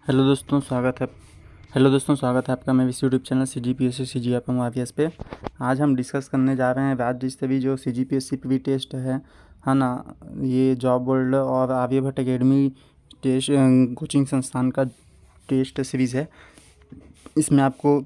Hello दोस्तों, स्वागत है आपका मेरे इस YouTube channel CGPSC CGF IAS पे। आज हम डिस्कस करने जा रहे हैं राज्य स्तरीय जो CGPSC प्री टेस्ट है ना। ये जॉब वर्ल्ड और आर्यभट्ट एकेडमी टेस्ट कोचिंग संस्थान का टेस्ट सीरीज़ है। इसमें आपको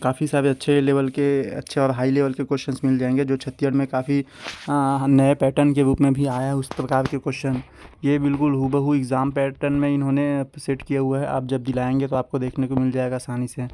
काफ़ी सारे अच्छे और हाई लेवल के क्वेश्चंस मिल जाएंगे, जो छत्तीसगढ़ में काफ़ी नए पैटर्न के रूप में भी आया है उस प्रकार के क्वेश्चन। ये बिल्कुल हूबहू एग्ज़ाम पैटर्न में इन्होंने सेट किया हुआ है। आप जब दिलाएंगे तो आपको देखने को मिल जाएगा आसानी से।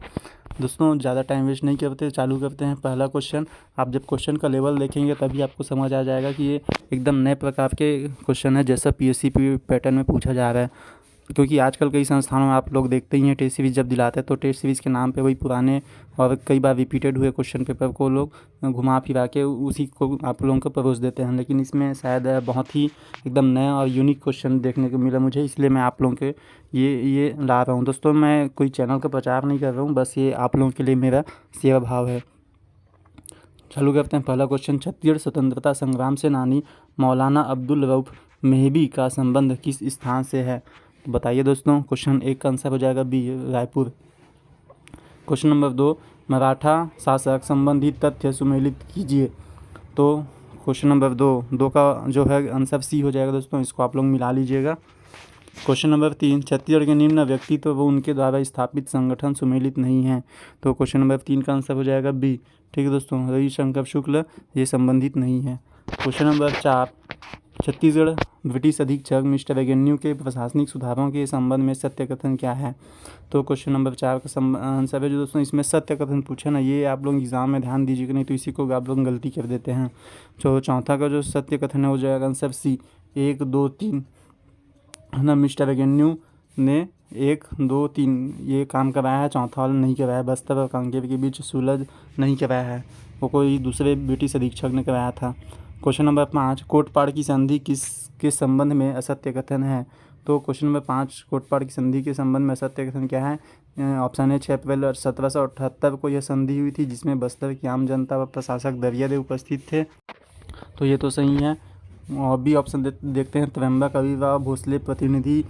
दोस्तों, ज़्यादा टाइम वेस्ट नहीं करते, चालू करते हैं पहला क्वेश्चन। आप जब क्वेश्चन का लेवल देखेंगे तभी आपको समझ आ जाएगा कि ये एकदम नए प्रकार के क्वेश्चन है, जैसा PSC पैटर्न में पूछा जा रहा है। क्योंकि आजकल कई संस्थानों में आप लोग देखते ही हैं, टेस्ट सीरीज़ जब दिलाते हैं तो टेस्ट सीरीज़ के नाम पे वही पुराने और कई बार रिपीटेड हुए क्वेश्चन पेपर को लोग घुमा फिरा के उसी को आप लोगों को परोस देते हैं। लेकिन इसमें शायद बहुत ही एकदम नया और यूनिक क्वेश्चन देखने को मिला मुझे, इसलिए मैं आप लोगों के ये ला रहा हूँ। दोस्तों, मैं कोई चैनल का प्रचार नहीं कर रहा हूँ, बस ये आप लोगों के लिए मेरा सेवा भाव है। चालू करते हैं पहला क्वेश्चन। छत्तीसगढ़ स्वतंत्रता संग्राम सेनानी मौलाना अब्दुल रऊफ मेहदी का संबंध किस स्थान से है? तो बताइए दोस्तों। क्वेश्चन 1 का आंसर हो जाएगा B, Raipur. Question number 2, Maratha शासक संबंधी तथ्य सुमेलित कीजिए। तो क्वेश्चन नंबर 2 का जो है आंसर C हो जाएगा दोस्तों, इसको आप लोग मिला लीजिएगा। क्वेश्चन नंबर 3, छत्तीसगढ़ के निम्न व्यक्तित्व व उनके द्वारा स्थापित संगठन सुमेलित नहीं हैं। तो क्वेश्चन नंबर 3 का आंसर हो जाएगा B। ठीक है दोस्तों, रविशंकर शुक्ल ये संबंधित नहीं है। क्वेश्चन नंबर 4, छत्तीसगढ़ ब्रिटिश अधीक्षक मिस्टर एगेन्यू के प्रशासनिक सुधारों के संबंध में सत्य कथन क्या है? तो क्वेश्चन नंबर 4 का आंसर है जो दोस्तों इसमें सत्य कथन पूछा ना, ये आप लोग एग्जाम में ध्यान दीजिएगा, नहीं तो इसी को आप लोग गलती कर देते हैं। जो चौथा का जो सत्य कथन है हो जाएगा आंसर C, 1, 2, 3 है ना। मिस्टर एगेन्यू ने 1, 2, 3 ये काम कराया है, चौथा वाला नहीं कराया है। बस्तर और कांकेर के बीच सुलझ नहीं कराया है, वो कोई दूसरे ब्रिटिश अधीक्षक ने कराया था। क्वेश्चन नंबर 5, कोटपाड़ की संधि किसके संबंध में असत्य कथन है? तो क्वेश्चन नंबर 5, कोटपाड़ की संधि के संबंध में असत्य कथन क्या है? ऑप्शन है 6 अप्रैल 1778 को यह संधि हुई थी, जिसमें बस्तर की आम जनता व प्रशासक दरियादेव उपस्थित थे। तो ये तो सही है। और भी ऑप्शन देखते हैं। त्र्यंबक अभिवा भोसले प्रतिनिधि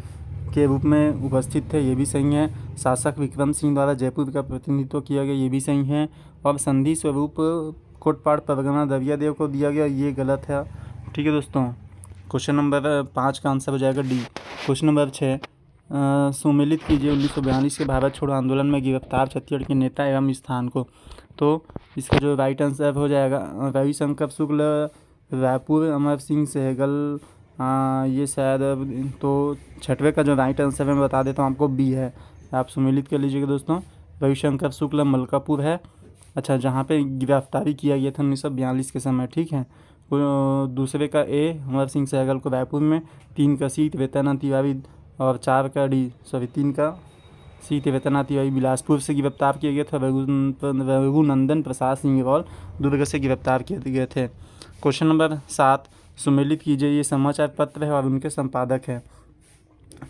के रूप में उपस्थित थे, ये भी सही है। शासक विक्रम सिंह द्वारा जयपुर का प्रतिनिधित्व किया गया, ये भी सही है। और संधि स्वरूप कोटपाड़ परगना दरियादेव को दिया गया, ये गलत है। ठीक है दोस्तों, क्वेश्चन नंबर 5 का आंसर हो जाएगा D। क्वेश्चन नंबर 6, सुमेलित कीजिए 1942 के भारत छोड़ो आंदोलन में गिरफ्तार छत्तीसगढ़ के नेता एवं स्थान को। तो इसका जो राइट आंसर हो जाएगा रविशंकर शुक्ल, रायपुर, अमर सिंह सहगल, ये शायद। तो 6वें का जो राइट आंसर मैं बता देता हूँ आपको, B है। आप सुमेलित कर लीजिएगा दोस्तों। रविशंकर शुक्ल मलकापुर है, अच्छा, जहाँ पे गिरफ्तारी किया गया था 1942 के समय। ठीक है। दूसरे का A, अमर सिंह सहगल को रायपुर में। 3 का C, वेतनाथ तिवारी, और 4 का D, 3 का C, वेतनाथ तिवारी बिलासपुर से गिरफ्तार किए गए थे। रघुनंदन प्रसाद सिंह दुर्ग से गिरफ्तार किए गए थे। क्वेश्चन नंबर 7, सुमेलित कीजिए, ये समाचार पत्र है और उनके संपादक है।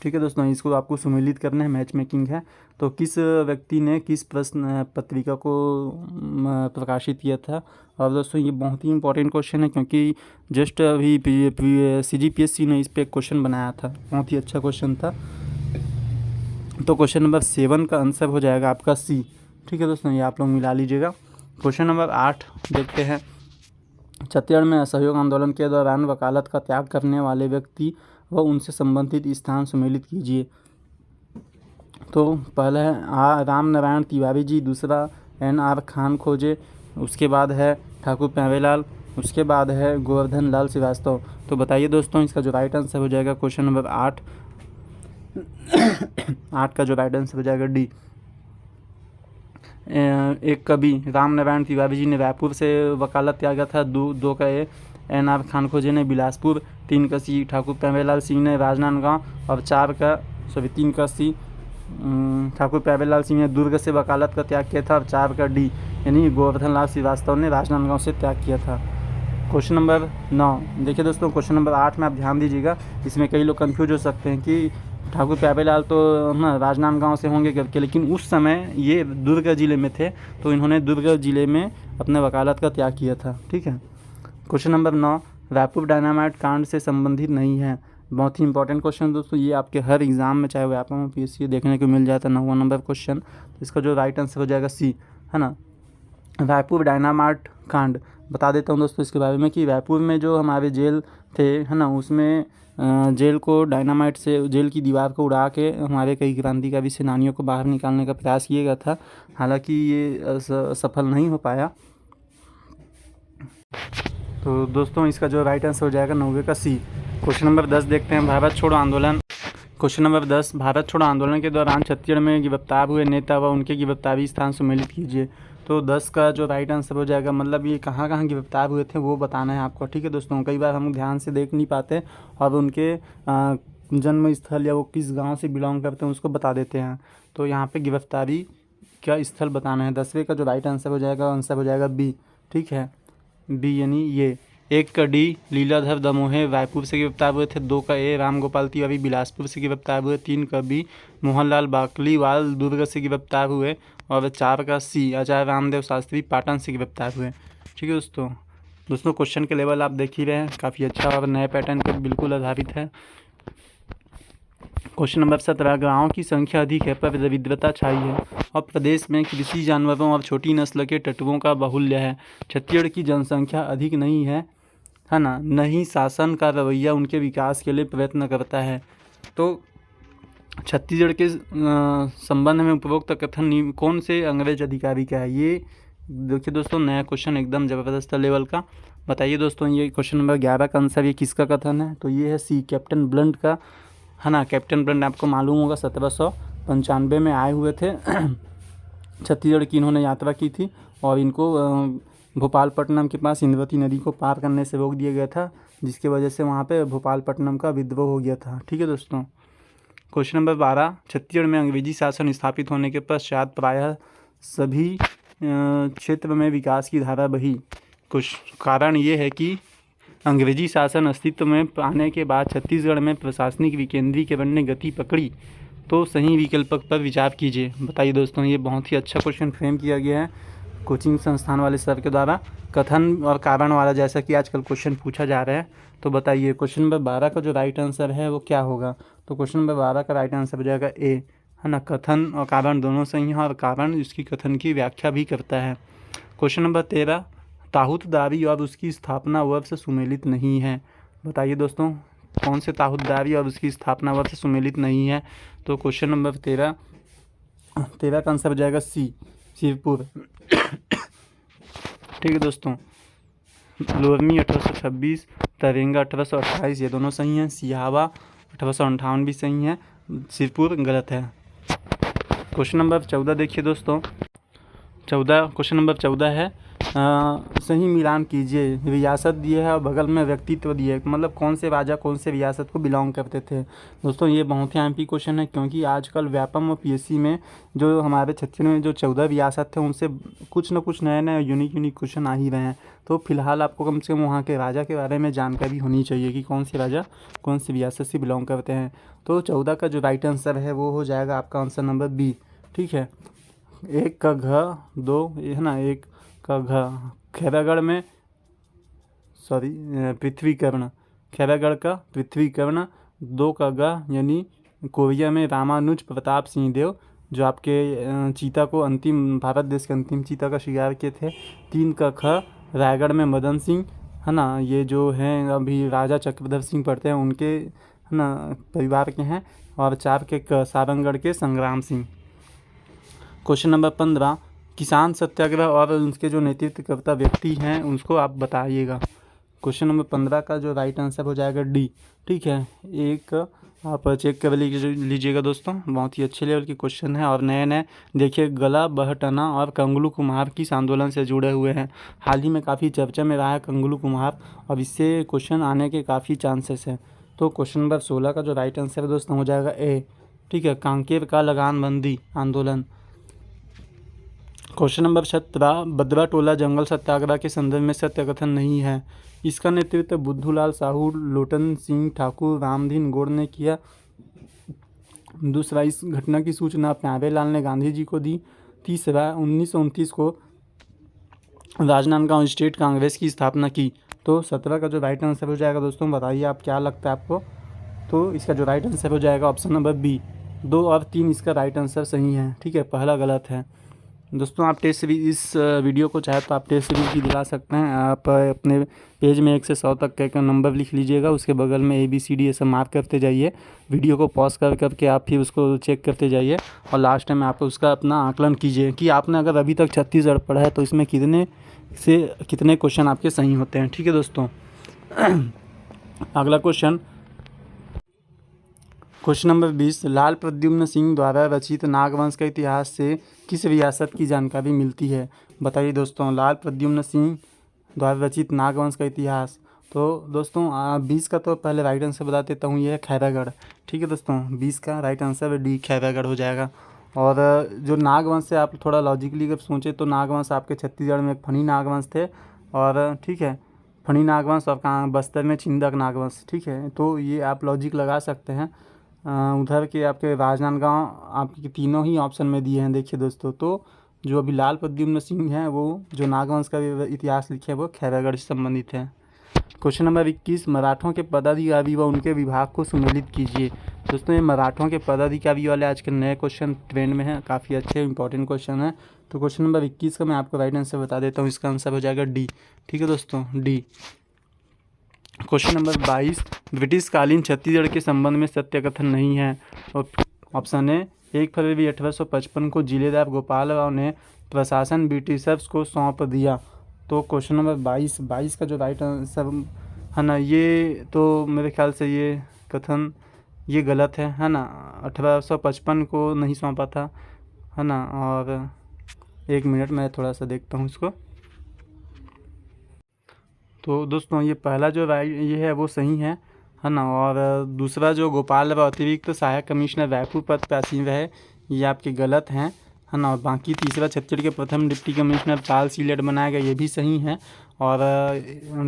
ठीक है दोस्तों, इसको आपको सुमेलित करना है, मैच मेकिंग है। तो किस व्यक्ति ने किस प्रश्न पत्रिका को प्रकाशित किया था? और दोस्तों ये बहुत ही इंपॉर्टेंट क्वेश्चन है, क्योंकि जस्ट अभी CGPSC ने इस पर क्वेश्चन बनाया था, बहुत ही अच्छा क्वेश्चन था। तो क्वेश्चन नंबर 7 का आंसर हो जाएगा आपका C। ठीक है दोस्तों, ये आप लोग मिला लीजिएगा। क्वेश्चन नंबर 8 देखते हैं। छत्तीसगढ़ में असहयोग आंदोलन के दौरान वकालत का त्याग करने वाले व्यक्ति व उनसे संबंधित स्थान सुमेलित कीजिए। तो पहला है राम नारायण तिवारी जी, दूसरा NR खान खोजे, उसके बाद है ठाकुर प्यारेलाल, उसके बाद है गोवर्धन लाल श्रीवास्तव। तो बताइए दोस्तों, इसका जो राइट आंसर हो जाएगा क्वेश्चन नंबर 8 का जो राइट आंसर हो जाएगा D। 1 का B, राम नारायण तिवारी जी ने रायपुर से वकालत त्यागा था। 2 का A, NR खान खोजे ने बिलासपुर। 3 का C, ठाकुर प्यारेलाल सिंह ने राजनांदगांव। और 3 का C, ठाकुर प्यारेलाल सिंह ने दुर्ग से वकालत का त्याग किया था। और 4 का D, यानी गोवर्धन लाल श्रीवास्तव ने राजनांदगांव से त्याग किया था। क्वेश्चन नंबर 9 देखिए दोस्तों, क्वेश्चन नंबर 8 में आप ध्यान दीजिएगा, इसमें कई लोग कंफ्यूज हो सकते हैं कि ठाकुर प्यारेलाल तो ना राजनांदगांव से होंगे करके, लेकिन उस समय ये दुर्ग जिले में थे, तो इन्होंने दुर्ग जिले में अपने वकालत का त्याग किया था। ठीक है। क्वेश्चन नंबर 9, रायपुर डायनामाइट कांड से संबंधित नहीं है। बहुत ही इंपॉर्टेंट क्वेश्चन दोस्तों, ये आपके हर एग्जाम में चाहे व्यापम हो PSC देखने को मिल जाता है 9वां नंबर क्वेश्चन। इसका जो राइट आंसर हो जाएगा सी, है ना। रायपुर डायनामाइट कांड बता देता हूँ दोस्तों इसके बारे में कि रायपुर में जो हमारे जेल थे, है ना, उसमें जेल को डायनामाइट से जेल की दीवार को उड़ा के हमारे कई क्रांतिकारी सेनानियों को बाहर निकालने का प्रयास किया गया था। हालांकि ये सफल नहीं हो पाया। तो दोस्तों इसका जो राइट आंसर हो जाएगा 9वें का सी। क्वेश्चन नंबर 10 देखते हैं। भारत छोड़ो आंदोलन। क्वेश्चन नंबर 10, भारत छोड़ो आंदोलन के दौरान छत्तीसगढ़ में गिरफ्तार हुए नेता व उनके गिरफ्तारी स्थान सम्मिलित कीजिए। तो 10 का जो राइट आंसर हो जाएगा, मतलब ये कहाँ कहाँ गिरफ्तार हुए थे वो बताना है आपको, ठीक है दोस्तों। कई बार हम ध्यान से देख नहीं पाते और उनके जन्म स्थल या वो किस गांव से बिलोंग करते हैं उसको बता देते हैं। तो यहाँ पे गिरफ्तारी का स्थल बताना है। 10वें का जो राइट आंसर हो जाएगा बी, ठीक है, बी यानी ये। 1 का डी, लीलाधर दमोहे रायपुर से गिरफ्तार हुए थे। 2 का ए, राम गोपाल तिवारी बिलासपुर से गिरफ्तार हुए। 3 का बी, मोहनलाल बाकलीवाल दुर्ग से गिरफ्तार हुए। और 4 का सी, आचार्य रामदेव शास्त्री पाटन से गिरफ्तार हुए। ठीक है दोस्तों क्वेश्चन के लेवल आप देख ही रहे हैं, काफ़ी अच्छा और नए पैटर्न पर बिल्कुल आधारित है। क्वेश्चन नंबर 17, गाँवों की संख्या अधिक है पर विविधता छाई है और प्रदेश में कृषि जानवरों और छोटी नस्ल के तत्वों का बाहुल्य है। छत्तीसगढ़ की जनसंख्या अधिक नहीं है ना, नहीं शासन का रवैया उनके विकास के लिए प्रयत्न करता है। तो छत्तीसगढ़ के संबंध में उपरोक्त कथन कौन से अंग्रेज अधिकारी का है? ये देखिए दोस्तों नया क्वेश्चन एकदम ज़बरदस्त लेवल का। बताइए दोस्तों ये क्वेश्चन नंबर 11 का आंसर ये किसका कथन है? तो ये है सी, कैप्टन ब्लंट का, है ना। कैप्टन ब्लंट आपको मालूम होगा 1795 में आए हुए थे छत्तीसगढ़ की इन्होंने यात्रा की थी और इनको भोपालपट्टनम के पास इंद्रावती नदी को पार करने से रोक दिया गया था, जिसकी वजह से वहाँ पे भोपालपट्टनम का विद्रोह हो गया था। ठीक है दोस्तों। क्वेश्चन नंबर 12, छत्तीसगढ़ में अंग्रेजी शासन स्थापित होने के पश्चात प्रायः सभी क्षेत्र में विकास की धारा बही। कुछ कारण ये है कि अंग्रेजी शासन अस्तित्व में आने के बाद छत्तीसगढ़ में प्रशासनिक विकेंद्रीकरण ने गति पकड़ी, तो सही विकल्प पर विचार कीजिए। बताइए दोस्तों, ये बहुत ही अच्छा क्वेश्चन फ्रेम किया गया है कोचिंग संस्थान वाले सर के द्वारा, कथन और कारण वाला, जैसा कि आजकल क्वेश्चन पूछा जा रहा है। तो बताइए क्वेश्चन नंबर 12 का जो राइट आंसर है वो क्या होगा? तो क्वेश्चन नंबर 12 का राइट आंसर हो जाएगा ए, है ना। कथन और कारण दोनों सही हैं और कारण इसकी कथन की व्याख्या भी करता है। क्वेश्चन नंबर 13, ताहूतदारी और उसकी स्थापना वर्ष सुमेलित नहीं है। बताइए दोस्तों कौन से ताहूतदारी और उसकी स्थापना वर्ष सुमेलित नहीं है? तो क्वेश्चन नंबर 13 का आंसर हो जाएगा सी, शिवपुर। ठीक है दोस्तों। लोरमी 1826, तरेंगा 1828, ये दोनों सही हैं। सिहावा 1858 भी सही है। शिवपुर गलत है। क्वेश्चन नंबर 14 देखिए दोस्तों। क्वेश्चन नंबर 14 है सही मिलान कीजिए। रियासत दिए है और बगल में व्यक्तित्व दिए है, मतलब कौन से राजा कौन से रियासत को बिलोंग करते थे। दोस्तों ये बहुत ही एमपी क्वेश्चन है, क्योंकि आजकल व्यापम और PSC में जो हमारे छत्तीसगढ़ में जो 14 रियासत थे उनसे कुछ न कुछ नए नए यूनिक क्वेश्चन आ ही रहे हैं। तो फिलहाल आपको कम से कम वहाँ के राजा के बारे में जानकारी होनी चाहिए कि कौन से राजा कौन सी रियासत से बिलोंग करते हैं। तो 14 का जो राइट आंसर है वो हो जाएगा आपका आंसर नंबर बी। ठीक है। 1 का घ, 2 है ना, 1 का घ खैरागढ़ में पृथ्वीकरण, खैरागढ़ का पृथ्वीकरण। 2 का ग यानी कोरिया में रामानुज प्रताप सिंह देव, जो आपके चीता को भारत देश के अंतिम चीता का शिकार किए थे। 3 का ख रायगढ़ में मदन सिंह, है ना, ये जो हैं अभी राजा चक्रधर सिंह पढ़ते हैं उनके, है ना, परिवार के हैं। और 4 के क सारंगढ़ के संग्राम सिंह। क्वेश्चन नंबर 15, किसान सत्याग्रह और उनके जो नेतृत्वकर्ता व्यक्ति हैं उसको आप बताइएगा। क्वेश्चन नंबर 15 का जो राइट आंसर हो जाएगा डी। ठीक है। एक आप चेक कर लीजिएगा दोस्तों, बहुत ही अच्छे लेवल के क्वेश्चन है और नए देखिए गला बहटना और कंगलू कुम्हार किस आंदोलन से जुड़े हुए हैं। हाल ही में काफ़ी चर्चा में रहा है कंगलू कुम्हार, और इससे क्वेश्चन आने के काफ़ी चांसेस हैं। तो क्वेश्चन नंबर 16 का जो राइट आंसर है दोस्तों हो जाएगा ए। ठीक है। कांकेर का लगानबंदी आंदोलन। क्वेश्चन नंबर 17, बदरा टोला जंगल सत्याग्रह के संदर्भ में सत्य कथन नहीं है। इसका नेतृत्व बुद्धूलाल साहू, लोटन सिंह ठाकुर, रामदीन गौड़ ने किया। दूसरा, इस घटना की सूचना प्यारेलाल ने गांधी जी को दी। तीसरा, 1929 को राजनांदगांव स्टेट कांग्रेस की स्थापना की। तो 17 का जो राइट आंसर हो जाएगा दोस्तों, बताइए आप क्या लगता है आपको? तो इसका जो राइट आंसर हो जाएगा ऑप्शन नंबर बी। 2 और 3 इसका राइट आंसर सही है। ठीक है, पहला गलत है। दोस्तों आप टेस्ट सीरीज इस वीडियो को चाहे तो आप टेस्ट सीरीज भी दिला सकते हैं। आप अपने पेज में 1 से 100 तक का नंबर लिख लीजिएगा, उसके बगल में ABCD ऐसा मार्क करते जाइए। वीडियो को पॉज करके आप फिर उसको चेक करते जाइए और लास्ट में आप उसका अपना आकलन कीजिए कि आपने अगर अभी तक छत्तीसगढ़ पढ़ा है तो इसमें कितने क्वेश्चन आपके सही होते हैं। ठीक है दोस्तों। अगला क्वेश्चन नंबर 20, लाल प्रद्युम्न सिंह द्वारा रचित नागवंश का इतिहास से किस रियासत की जानकारी मिलती है? बताइए दोस्तों, लाल प्रद्युम्न सिंह द्वारा रचित नागवंश का इतिहास। तो दोस्तों 20 का तो पहले राइट आंसर बता देता हूँ, ये है खैरागढ़। ठीक है दोस्तों, 20 का राइट आंसर डी खैरागढ़ हो जाएगा। और जो नागवंश से आप थोड़ा लॉजिकली अगर सोचें तो नागवंश आपके छत्तीसगढ़ में फनी नागवंश थे, और ठीक है, फनी नागवंश, और कहाँ बस्तर में छिंदक नागवंश। ठीक है, तो ये आप लॉजिक लगा सकते हैं। उधर के आपके राजनांदगांव आपके तीनों ही ऑप्शन में दिए हैं। देखिए दोस्तों, तो जो अभी लाल प्रद्युम्न सिंह हैं वो जो नागवंश का इतिहास लिखे हैं वो खैरागढ़ से संबंधित है। क्वेश्चन नंबर 21, मराठों के पदाधिकारी व उनके विभाग को सुमेलित कीजिए। दोस्तों ये मराठों के पदाधिकारी वाले आज के नए क्वेश्चन ट्रेंड में हैं, काफ़ी अच्छे इंपॉर्टेंट क्वेश्चन है। तो क्वेश्चन नंबर 21 का मैं आपको राइट आंसर बता देता हूँ, इसका आंसर हो जाएगा डी। ठीक है दोस्तों, डी। क्वेश्चन नंबर 22, ब्रिटिशकालीन छत्तीसगढ़ के संबंध में सत्य कथन नहीं है। और ऑप्शन ए, 1 फरवरी 1855 को जिलेदार गोपाल राव ने प्रशासन ब्रिटिशर्स को सौंप दिया। तो क्वेश्चन नंबर 22 का जो राइट आंसर है ना, ये तो मेरे ख्याल से ये कथन ये गलत है ना। 1855 को नहीं सौंपा था, है ना। और 1 मिनट मैं थोड़ा सा देखता हूँ इसको। तो दोस्तों ये पहला जो ये है वो सही है ना। और दूसरा जो गोपाल राव अतिरिक्त सहायक कमिश्नर रायपुर पद पर आसीन रहे, ये आपके गलत हैं, है ना। और बाकी तीसरा छत्तीसगढ़ के प्रथम डिप्टी कमिश्नर चार्ल्स सीलेट बनाया गया, ये भी सही है। और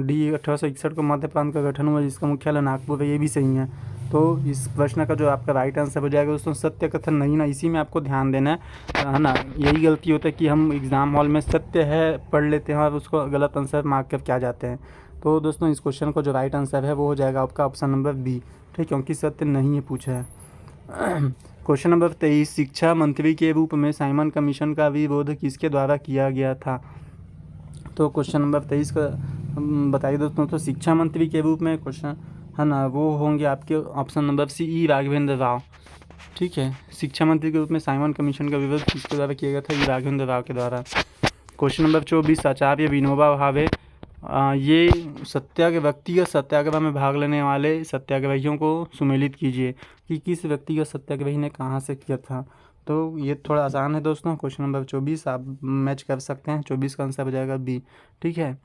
डी 1861 को मध्य प्रांत का गठन हुआ जिसका मुख्यालय नागपुर है, ये भी सही है। तो इस प्रश्न का जो आपका राइट आंसर हो जाएगा दोस्तों सत्य कथन नहीं ना, इसी में आपको ध्यान देना है ना। यही गलती होता है कि हम एग्ज़ाम हॉल में सत्य है पढ़ लेते हैं और उसको गलत आंसर मार्क करके आ जाते हैं। तो दोस्तों इस क्वेश्चन का जो राइट आंसर है वो हो जाएगा आपका ऑप्शन नंबर बी। ठीक, क्योंकि सत्य नहीं है पूछा है। क्वेश्चन नंबर 23, शिक्षा मंत्री के रूप में साइमन कमीशन का विरोध किसके द्वारा किया गया था? तो क्वेश्चन नंबर 23 का बताइए दोस्तों। तो शिक्षा मंत्री के रूप में क्वेश्चन है ना वो होंगे आपके ऑप्शन नंबर सी, ई राघवेंद्र राव। ठीक है, शिक्षा मंत्री के रूप में साइमन कमीशन का विरोध किसके द्वारा किया गया था? ई राघवेंद्र राव के द्वारा। क्वेश्चन नंबर 24, आचार्य विनोबा भावे ये व्यक्तिगत सत्याग्रह में भाग लेने वाले सत्याग्रहियों को सुमेलित कीजिए कि किस व्यक्तिगत सत्याग्रही ने कहाँ से किया था। तो ये थोड़ा आसान है दोस्तों। क्वेश्चन नंबर 24 आप मैच कर सकते हैं, 24 का आंसर हो जाएगा बी। ठीक है,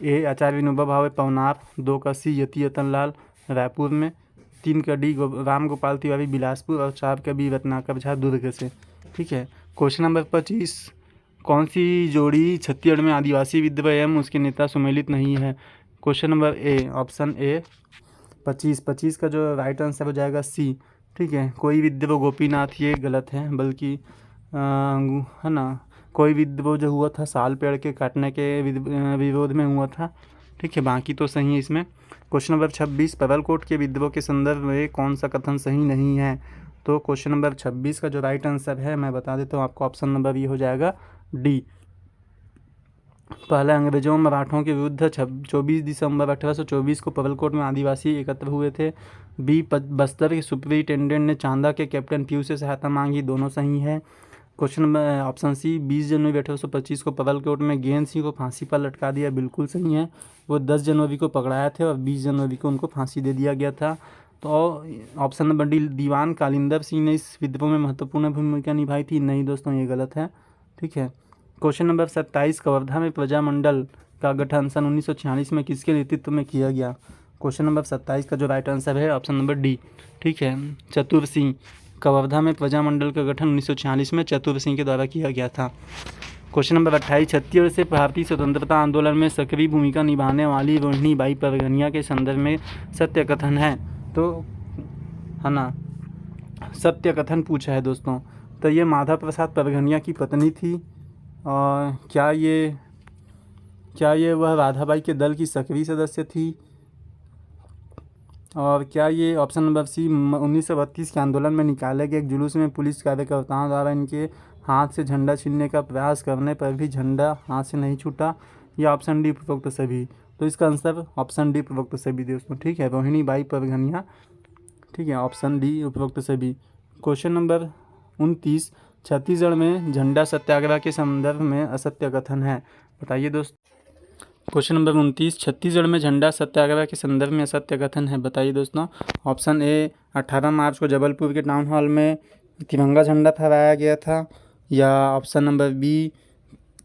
ए आचार्य विनोबा भावे पवनार, 2 का सी यति रतन लाल रायपुर में, 3 का डी राम गोपाल तिवारी बिलासपुर, और 4 का बी रत्नाकर झा दुर्ग से। ठीक है, क्वेश्चन नंबर 25, कौन सी जोड़ी छत्तीसगढ़ में आदिवासी विद्रोह एवं उसके नेता सुमेलित नहीं है? Question number A, option A 25 का जो राइट आंसर हो जाएगा सी। ठीक है, कोई विद्रोह गोपीनाथ ये गलत है, बल्कि है ना कोई विद्रोह जो हुआ था साल पेड़ के काटने के विरोध में हुआ था। ठीक है, बाकी तो सही है इसमें। क्वेश्चन नंबर 26, परलकोट के विद्रोह के संदर्भ में कौन सा कथन सही नहीं है? तो क्वेश्चन नंबर 26 का जो राइट आंसर है मैं बता देता हूँ आपको, ऑप्शन नंबर ये हो जाएगा डी। पहले अंग्रेजों मराठों के विरुद्ध 24 दिसंबर 1824 को परलकोट में आदिवासी एकत्र हुए थे। बी, बस्तर के सुपरिटेंडेंट ने चांदा के कैप्टन पीयू से सहायता मांगी, दोनों सही है। क्वेश्चन नंबर ऑप्शन सी, 20 जनवरी 1825 को परलकोट में गेंद सिंह को फांसी पर लटका दिया, बिल्कुल सही है। वो 10 जनवरी को पकड़ाए थे और 20 जनवरी को उनको फांसी दे दिया गया था। तो ऑप्शन नंबर डी, दीवान कालिंदर सिंह ने इस विद्रोह में महत्वपूर्ण भूमिका निभाई थी, नहीं दोस्तों ये गलत है। ठीक है, क्वेश्चन नंबर 27, कवर्धा में प्रजामंडल का गठन सन 1946 में किसके नेतृत्व में किया गया? क्वेश्चन नंबर 27 का जो राइट आंसर है ऑप्शन नंबर डी। ठीक है, चतुर सिंह। कवर्धा में प्रजामंडल का गठन 1946 में चतुर सिंह के द्वारा किया गया था। क्वेश्चन नंबर 28, छत्तीसगढ़ से भारतीय स्वतंत्रता आंदोलन में सक्रिय भूमिका निभाने वाली रोहिणी बाई परगनिया के संदर्भ में सत्य कथन है। तो है ना सत्य कथन पूछा है दोस्तों। तो ये माधव प्रसाद परगनिया की पत्नी थी। और क्या ये वह राधाबाई के दल की सक्रिय सदस्य थी? और क्या ये ऑप्शन नंबर सी 1932 के आंदोलन में निकाले गए एक जुलूस में पुलिस कार्यकर्ताओं द्वारा इनके हाथ से झंडा छीनने का प्रयास करने पर भी झंडा हाथ से नहीं छूटा, या ऑप्शन डी उपरोक्त सभी। तो इसका आंसर ऑप्शन डी उपरोक्त सभी दोस्तों, ठीक है, रोहिणी बाई परगनिया, ठीक है, ऑप्शन डी उपरोक्त सभी। क्वेश्चन नंबर 29, छत्तीसगढ़ में झंडा सत्याग्रह के संदर्भ में असत्य कथन है, बताइए दोस्त। क्वेश्चन नंबर 29, छत्तीसगढ़ में झंडा सत्याग्रह के संदर्भ में असत्य कथन है, बताइए दोस्तों। ऑप्शन ए 18 मार्च को जबलपुर के टाउन हॉल में तिरंगा झंडा फहराया गया था, या ऑप्शन नंबर बी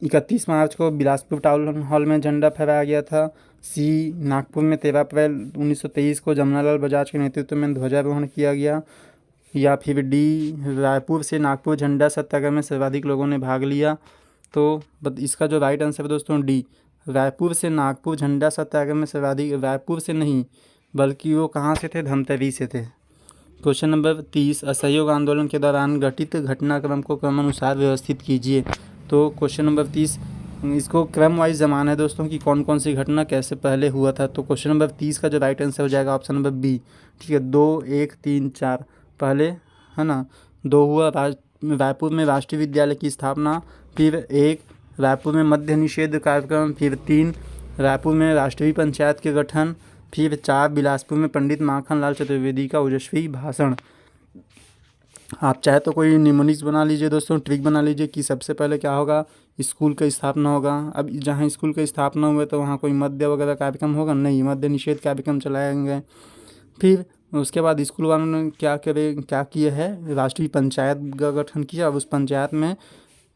31 मार्च को बिलासपुर टाउन हॉल में झंडा फहराया गया था, सी नागपुर में 13 अप्रैल 1923 को जमनालाल बजाज के नेतृत्व में ध्वजारोहण किया गया, या फिर डी रायपुर से नागपुर झंडा सत्याग्रह में सर्वाधिक लोगों ने भाग लिया। तो इसका जो राइट आंसर है दोस्तों डी, रायपुर से नागपुर झंडा सत्याग्रह में सर्वाधिक, रायपुर से नहीं बल्कि वो कहाँ से थे, धमतरी से थे। क्वेश्चन नंबर 30, असहयोग आंदोलन के दौरान घटित घटनाक्रम को क्रमानुसार व्यवस्थित कीजिए। तो क्वेश्चन नंबर 30 इसको क्रम वाइज जमाना है दोस्तों कि कौन कौन सी घटना कैसे पहले हुआ था। तो क्वेश्चन नंबर 30 का जो राइट आंसर हो जाएगा ऑप्शन नंबर बी, ठीक है, 2, 1, 3, 4 पहले, है ना। 2 हुआ रायपुर में राष्ट्रीय विद्यालय की स्थापना, फिर 1 रायपुर में मद्य निषेध कार्यक्रम, फिर 3 रायपुर में राष्ट्रीय पंचायत के गठन, फिर 4 बिलासपुर में पंडित माखनलाल चतुर्वेदी का ओजस्वी भाषण। आप चाहे तो कोई निमोनिक्स बना लीजिए दोस्तों, ट्रिक बना लीजिए कि सबसे पहले क्या होगा, स्कूल का स्थापना होगा। अब जहाँ स्कूल का स्थापना हुआ तो वहाँ कोई मद्य वगैरह कार्यक्रम होगा नहीं, मद्य निषेध कार्यक्रम चलाएंगे। फिर उसके बाद स्कूल वालों ने क्या किया है, राष्ट्रीय पंचायत का गठन किया। अब उस पंचायत में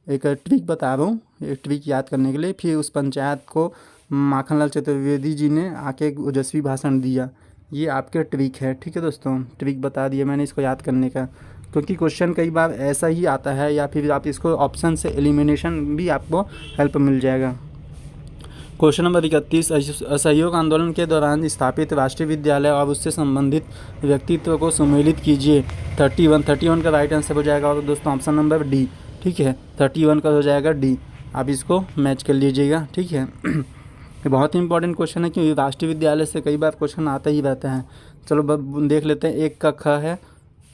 एक ट्रिक बता रहा हूँ, एक ट्रिक याद करने के लिए। फिर उस पंचायत को माखनलाल चतुर्वेदी जी ने आके एक ओजस्वी भाषण दिया। ये आपके ट्रिक है, ठीक है दोस्तों, ट्रिक बता दिया मैंने इसको याद करने का, क्योंकि क्वेश्चन कई बार ऐसा ही आता है, या फिर आप इसको ऑप्शन से एलिमिनेशन भी आपको हेल्प मिल जाएगा। क्वेश्चन नंबर 31, असहयोग आंदोलन के दौरान स्थापित राष्ट्रीय विद्यालय और उससे संबंधित व्यक्तित्व को सम्मिलित कीजिए। 31 का राइट आंसर हो जाएगा और दोस्तों ऑप्शन नंबर डी, ठीक है, 31 का हो जाएगा डी। आप इसको मैच कर लीजिएगा, ठीक है। ये बहुत ही इंपॉर्टेंट क्वेश्चन है क्योंकि राष्ट्रीय विद्यालय से कई बार क्वेश्चन आता ही रहता है। चलो देख लेते हैं। 1 का ख है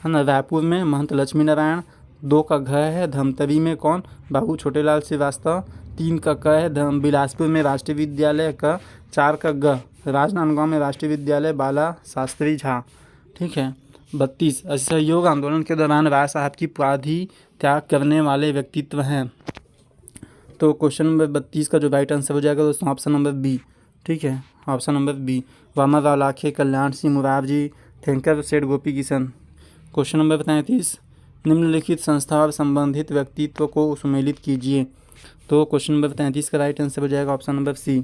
ना, रायपुर में महंत लक्ष्मी नारायण। 2 का घ है, धमतरी में कौन, बाबू छोटेलाल श्रीवास्तव। 3 का क है, बिलासपुर में राष्ट्रीय विद्यालय का। 4 का ग, राजनांदगांव में राष्ट्रीय विद्यालय बाला शास्त्री झा, ठीक है। 32, असहयोग आंदोलन के दौरान राय साहब की उपाधि त्याग करने वाले व्यक्तित्व हैं। तो क्वेश्चन नंबर 32 का जो राइट आंसर हो जाएगा दोस्तों ऑप्शन नंबर बी, ठीक है, option number B, Vaman Rao Lakhe, Kalyan Singh Murarji, Thakkar Seth Gopi Kishan. Question number 33, निम्नलिखित संस्था और संबंधित व्यक्तित्व को सम्मिलित कीजिए। तो क्वेश्चन नंबर 33 का राइट आंसर हो जाएगा option number C.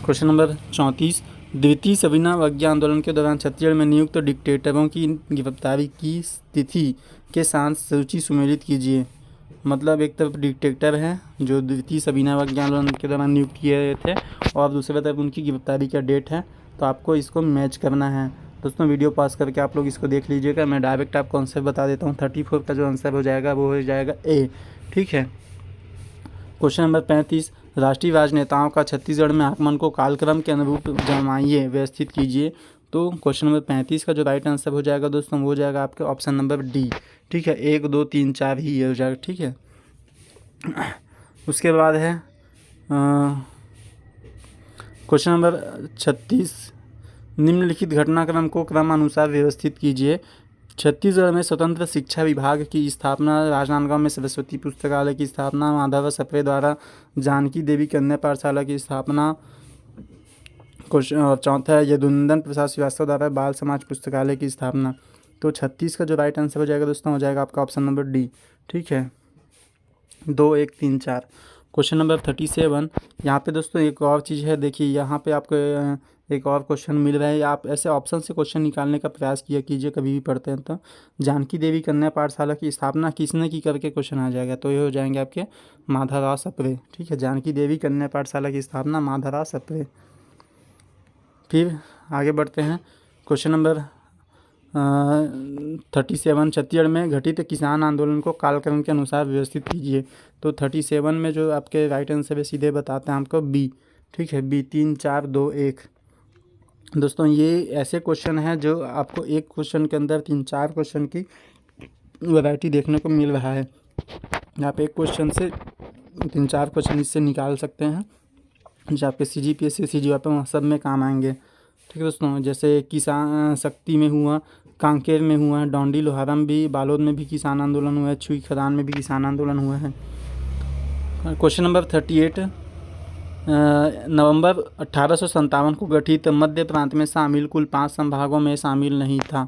Question number 34, द्वितीय सविनय अवज्ञा आंदोलन के दौरान छत्तीसगढ़ में नियुक्त डिक्टेटरों की गिरफ्तारी की तिथि के साथ सूची सम्मिलित कीजिए। मतलब एक तरफ डिक्टेटर हैं जो द्वितीय सविनय अवज्ञा आंदोलन के दौरान नियुक्त किए गए थे, और दूसरी तरफ उनकी गिरफ्तारी का डेट है। तो आपको इसको मैच करना है दोस्तों। वीडियो पास करके आप लोग इसको देख लीजिएगा। मैं डायरेक्ट आपको आंसर बता देता हूँ। 34 का जो आंसर हो जाएगा वो हो जाएगा ए, ठीक है। क्वेश्चन नंबर 35, राष्ट्रीय राजनेताओं का छत्तीसगढ़ में आगमन को कालक्रम के अनुरूप जमाइए, व्यवस्थित कीजिए। तो क्वेश्चन नंबर 35 का जो राइट आंसर हो जाएगा दोस्तों वो हो जाएगा आपके ऑप्शन नंबर डी, ठीक है। 1, 2, 3, 4 ही ये हो जाएगा, ठीक है। उसके बाद है क्वेश्चन नंबर 36, निम्नलिखित घटनाक्रम को क्रमानुसार व्यवस्थित कीजिए। छत्तीसगढ़ में स्वतंत्र शिक्षा विभाग की स्थापना, राजनांदगांव में सरस्वती पुस्तकालय की स्थापना, माधव सप्रे द्वारा जानकी देवी कन्या पाठशाला की स्थापना। चौथा है यदुनंदन प्रसाद श्रीवास्तव द्वारा बाल समाज पुस्तकालय की स्थापना। तो 36 का जो राइट आंसर हो जाएगा दोस्तों हो जाएगा आपका ऑप्शन नंबर डी, ठीक है, 2, 1, 3, 4। क्वेश्चन नंबर 37, यहाँ पे दोस्तों एक और चीज़ है, देखिए यहाँ पे आपको एक और क्वेश्चन मिल रहा है। आप ऐसे ऑप्शन से क्वेश्चन निकालने का प्रयास किया कीजिए कभी भी पढ़ते हैं तो। जानकी देवी कन्या पाठशाला की स्थापना किसने की करके क्वेश्चन आ जाएगा, तो ये हो जाएंगे आपके माधवराव सप्रे, ठीक है। जानकी देवी कन्या पाठशाला की स्थापना माधवराव सप्रे। फिर आगे बढ़ते हैं। क्वेश्चन नंबर 37, छत्तीसगढ़ में घटित किसान आंदोलन को कालक्रम के अनुसार व्यवस्थित कीजिए। तो 37 में जो आपके राइट आंसर है सीधे बताते हैं आपको बी, ठीक है, बी, 3, 4, 2, 1। दोस्तों ये ऐसे क्वेश्चन हैं जो आपको एक क्वेश्चन के अंदर 3-4 क्वेश्चन की वैरायटी देखने को मिल रहा है। आप एक क्वेश्चन से 3-4 क्वेश्चन इससे निकाल सकते हैं जो आपके CGPSC CGL सब में काम आएंगे। ठीक है दोस्तों, जैसे किसान शक्ति में हुआ, कांकेर में हुआ है, डोंडी लोहारा में भी, बालोद में भी किसान आंदोलन हुआ है, छुई खदान में भी किसान आंदोलन हुआ है। क्वेश्चन नंबर 38, नवंबर 1857 को गठित मध्य प्रांत में शामिल कुल 5 संभागों में शामिल नहीं था।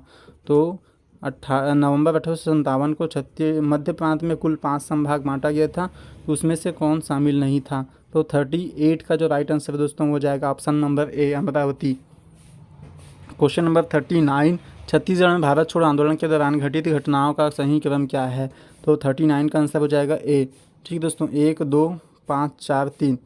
तो नवंबर 1857 को मध्य प्रांत में कुल 5 संभाग बांटा गया था, तो उसमें से कौन शामिल नहीं था? तो 38 का जो राइट आंसर दोस्तों हो जाएगा ऑप्शन नंबर ए, अमरावती। क्वेश्चन नंबर 39, छत्तीसगढ़ में भारत छोड़ो आंदोलन के दौरान घटित घटनाओं का सही क्रम क्या है? तो 39 का आंसर हो जाएगा ए। ठीक दोस्तों, 1, 2, 5, 4, 3।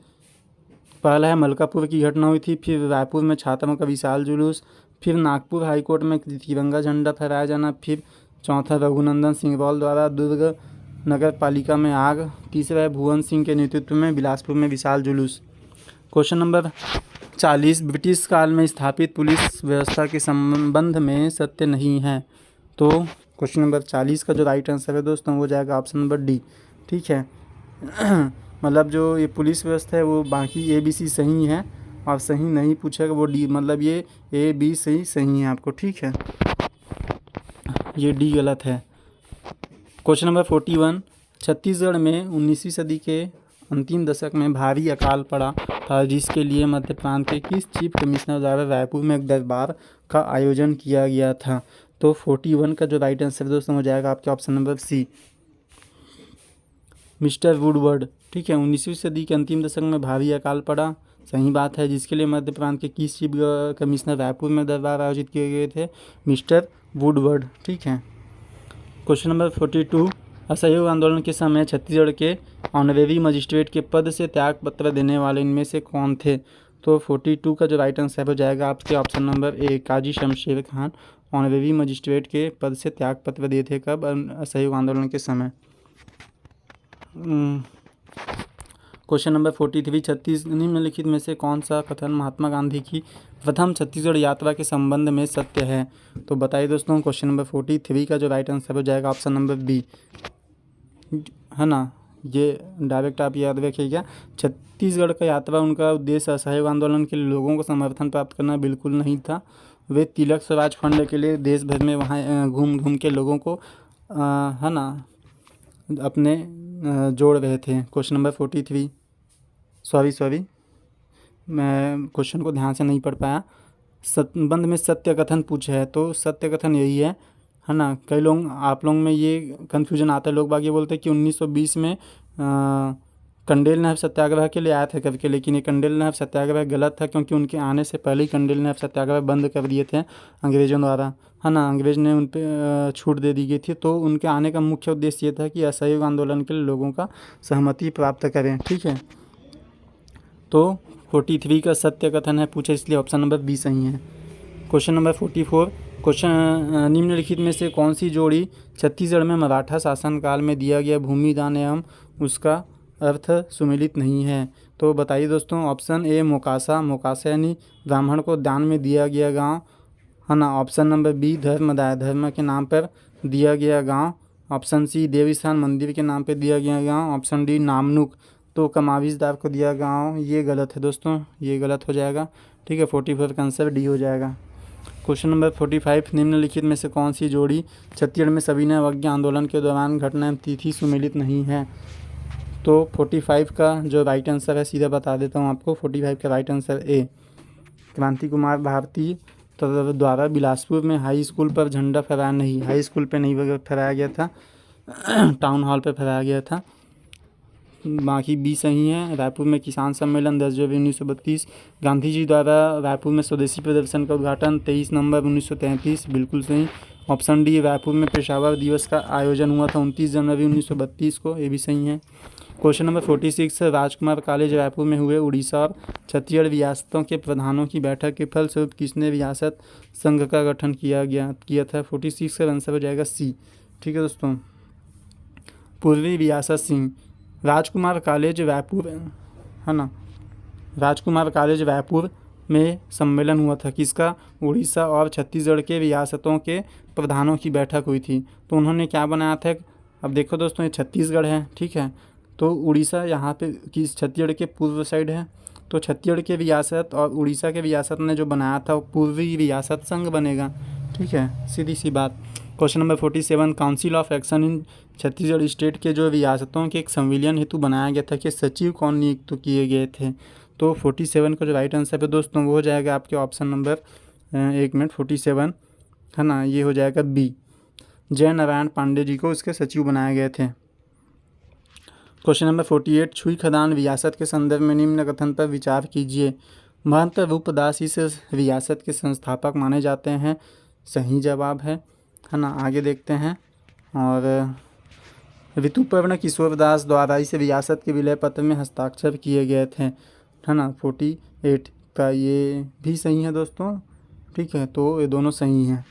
पहला है मलकापुर की घटना हुई थी, फिर रायपुर में छात्रों का विशाल जुलूस, फिर नागपुर हाईकोर्ट में तिरंगा झंडा फहराया जाना, फिर चौथा रघुनंदन सिंहवाल द्वारा दुर्ग नगर पालिका में आग, तीसरा है भुवन सिंह के नेतृत्व में बिलासपुर में विशाल जुलूस। क्वेश्चन नंबर 40, ब्रिटिश काल में स्थापित पुलिस व्यवस्था के संबंध में सत्य नहीं है। तो क्वेश्चन नंबर 40 का जो राइट आंसर है दोस्तों वो जाएगा ऑप्शन नंबर डी। ठीक है मतलब जो ये पुलिस व्यवस्था है वो बाकी ABC सही है और सही नहीं पूछेगा वो डी, मतलब ये AB सही है आपको। ठीक है, ये डी गलत है। क्वेश्चन नंबर 41, छत्तीसगढ़ में 19वीं सदी के अंतिम दशक में भारी अकाल पड़ा था, जिसके लिए मध्य प्रांत के किस चीफ कमिश्नर द्वारा रायपुर में एक दरबार का आयोजन किया गया था? तो 41 का जो राइट आंसर दोस्तों हो जाएगा आपके option number C, mister Woodward. ठीक है, 19वीं सदी के अंतिम दशक में भारी अकाल पड़ा, सही बात है, जिसके लिए मध्य प्रांत के किस चीफ कमिश्नर रायपुर में दरबार आयोजित किए गए थे? Mister Woodward. ठीक है। क्वेश्चन नंबर 42, असहयोग आंदोलन के समय छत्तीसगढ़ के ऑनरेरी मजिस्ट्रेट के पद से त्यागपत्र देने वाले इनमें से कौन थे? तो 42 का जो राइट आंसर हो जाएगा आपके option number A, Qazi Shamsher Khan honorary magistrate के पद से त्यागपत्र दिए थे। कब? असहयोग आंदोलन के समय। क्वेश्चन नंबर 43, निम्नलिखित में से कौन सा कथन महात्मा गांधी की प्रथम छत्तीसगढ़ यात्रा के संबंध में सत्य है? तो बताइए दोस्तों, क्वेश्चन नंबर 43 का जो राइट आंसर हो जाएगा ऑप्शन नंबर बी, है ना। ये डायरेक्ट आप याद रखिएगा, छत्तीसगढ़ का यात्रा उनका उद्देश्य असहयोग आंदोलन के लोगों को समर्थन प्राप्त करना बिल्कुल नहीं था। वे तिलक स्वराज फंड के लिए देश भर में वहाँ घूम घूम के लोगों को है ना अपने जोड़ रहे थे। क्वेश्चन नंबर 43, सॉरी मैं क्वेश्चन को ध्यान से नहीं पढ़ पाया। संबंध में सत्य कथन पूछे है, तो सत्य कथन यही है ना। कई लोग आप लोग में ये कन्फ्यूजन आता है, लोग बाकी बोलते हैं कि 1920 में कंडेल नहर सत्याग्रह के लिए आए थे करके, लेकिन ये कंडेल नहर सत्याग्रह गलत था, क्योंकि उनके आने से पहले ही कंडेल नहर सत्याग्रह बंद कर दिए थे अंग्रेज़ों द्वारा, है ना। अंग्रेज़ ने उन पर छूट दे दी गई थी, तो उनके आने का मुख्य उद्देश्य ये था कि असहयोग आंदोलन के लिए लोगों का सहमति प्राप्त करें। ठीक है, तो 43 का सत्य कथन है पूछे, इसलिए ऑप्शन नंबर बी सही है। क्वेश्चन नंबर 44, क्वेश्चन निम्नलिखित में से कौन सी जोड़ी छत्तीसगढ़ में मराठा शासनकाल में दिया गया भूमि दान एवं उसका अर्थ सुमेलित नहीं है? तो बताइए दोस्तों, ऑप्शन ए मोकासा यानी ब्राह्मण को दान में दिया गया गांव, है ना। ऑप्शन नंबर बी धर्मदाय, धर्म के नाम पर दिया गया गांव। ऑप्शन सी देवस्थान, मंदिर के नाम पर दिया गया गांव। ऑप्शन डी नामनुक, तो कमाविजदार को दिया गांव। ये गलत है दोस्तों, ये गलत हो जाएगा। ठीक है, 44 का आंसर डी हो जाएगा। क्वेश्चन नंबर 45, निम्नलिखित में से कौन सी जोड़ी छत्तीसगढ़ में सविनय अवज्ञा आंदोलन के दौरान घटना एवं तिथि सुमेलित नहीं है? तो 45 का जो राइट आंसर है सीधा बता देता हूँ आपको। 45 का राइट आंसर ए, क्रांति कुमार भारती द्वारा बिलासपुर में हाई स्कूल पर झंडा फहराया नहीं, हाई स्कूल पर नहीं फहराया गया था, टाउन हॉल पर फहराया गया था। बाकी बी सही है। रायपुर में किसान सम्मेलन 10 जनवरी 1932, गांधी जी द्वारा रायपुर में स्वदेशी प्रदर्शन का उद्घाटन 23 नवंबर 1933, बिल्कुल सही। ऑप्शन डी, रायपुर में पेशावर दिवस का आयोजन हुआ था 29 जनवरी 1932 को, ये भी सही है। क्वेश्चन नंबर 46, राजकुमार कॉलेज रायपुर में हुए उड़ीसा और छत्तीसगढ़ रियासतों के प्रधानों की बैठक के फलस्वरूप किसने रियासत संघ का गठन किया था? 46 का आंसर हो जाएगा सी। ठीक है दोस्तों, पूर्वी रियासत सिंह। राजकुमार कॉलेज रायपुर, है ना, राजकुमार कॉलेज रायपुर में सम्मेलन हुआ था। किसका? उड़ीसा और छत्तीसगढ़ के रियासतों के प्रधानों की बैठक हुई थी। तो उन्होंने क्या बनाया था? अब देखो दोस्तों, ये छत्तीसगढ़ है, ठीक है, तो उड़ीसा यहाँ पे किस छत्तीसगढ़ के पूर्व साइड है, तो छत्तीसगढ़ के रियासत और उड़ीसा के रियासत ने जो बनाया था वो पूर्वी रियासत संघ बनेगा, ठीक है, सीधी सी बात। Question number 47, council of action in Chhattisgarh state के जो रियासतों के एक संविलियन हेतु बनाया गया था कि सचिव कौन नियुक्त किए गए थे? तो 47 का जो राइट आंसर है दोस्तों वो हो जाएगा आपके ऑप्शन नंबर 47 है ना, ये हो जाएगा बी, जय नारायण पांडे जी को इसके सचिव बनाए गए थे। क्वेश्चन नंबर 48, छुई खदान रियासत के संदर्भ में निम्न कथन पर विचार कीजिए। महंत रूपदास इस रियासत के संस्थापक माने जाते हैं, सही जवाब है ना। आगे देखते हैं, और ऋतुपर्ण किशोर दास द्वारा इस रियासत के विलय पत्र में हस्ताक्षर किए गए थे, है ना। 48 का ये भी सही है दोस्तों, ठीक है, तो ये दोनों सही हैं।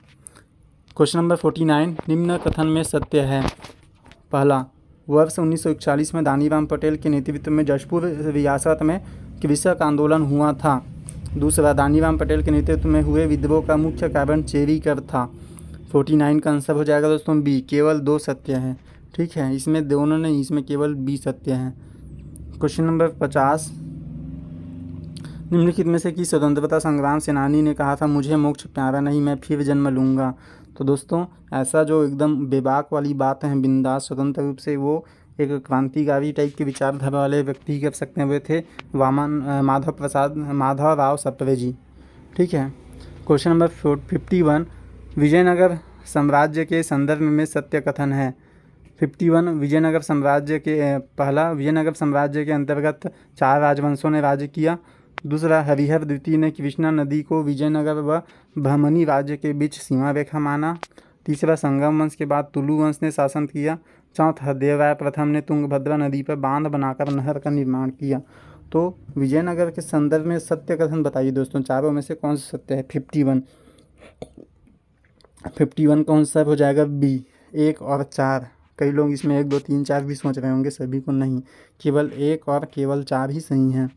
क्वेश्चन नंबर 49, निम्न कथन में सत्य है। पहला, वर्ष 1941 में दानीराम पटेल के नेतृत्व में जशपुर रियासत में कृषक आंदोलन हुआ था। दूसरा, दानीराम पटेल के नेतृत्व में हुए विद्रोह का मुख्य कारण चेरी कर था। 49 का आंसर हो जाएगा दोस्तों बी, केवल 2 सत्य हैं, ठीक है, इसमें दोनों नहीं, इसमें केवल बी सत्य हैं। क्वेश्चन नंबर 50, निम्नलिखित में से किस स्वतंत्रता संग्राम सेनानी ने कहा था मुझे मोक्ष प्यारा नहीं, मैं फिर जन्म लूँगा? तो दोस्तों ऐसा जो एकदम बेबाक वाली बात है, बिंदास स्वतंत्र रूप से वो एक क्रांतिकारी टाइप के विचारधारा वाले व्यक्ति कह सकते हैं, वे थे माधव राव सप्रे जी, ठीक है। क्वेश्चन नंबर 51, विजयनगर साम्राज्य के संदर्भ में सत्य कथन है। 51, विजयनगर साम्राज्य के पहला, विजयनगर साम्राज्य के अंतर्गत 4 राजवंशों ने राज्य किया। दूसरा, हरिहर द्वितीय ने कृष्णा नदी को विजयनगर व बहमनी राज्य के बीच सीमा रेखा माना। तीसरा, संगम वंश के बाद तुलु वंश ने शासन किया। चौथा, देवराय प्रथम ने तुंगभद्रा नदी पर बांध बनाकर नहर का निर्माण किया। तो विजयनगर के संदर्भ में सत्य कथन बताइए दोस्तों, चारों में से कौन सा सत्य है? 51 का आंसर हो जाएगा बी, 1 और 4। कई लोग इसमें 1, 2, 3, 4 भी सोच रहे होंगे, सभी को नहीं, केवल 1 और केवल 4 ही सही हैं।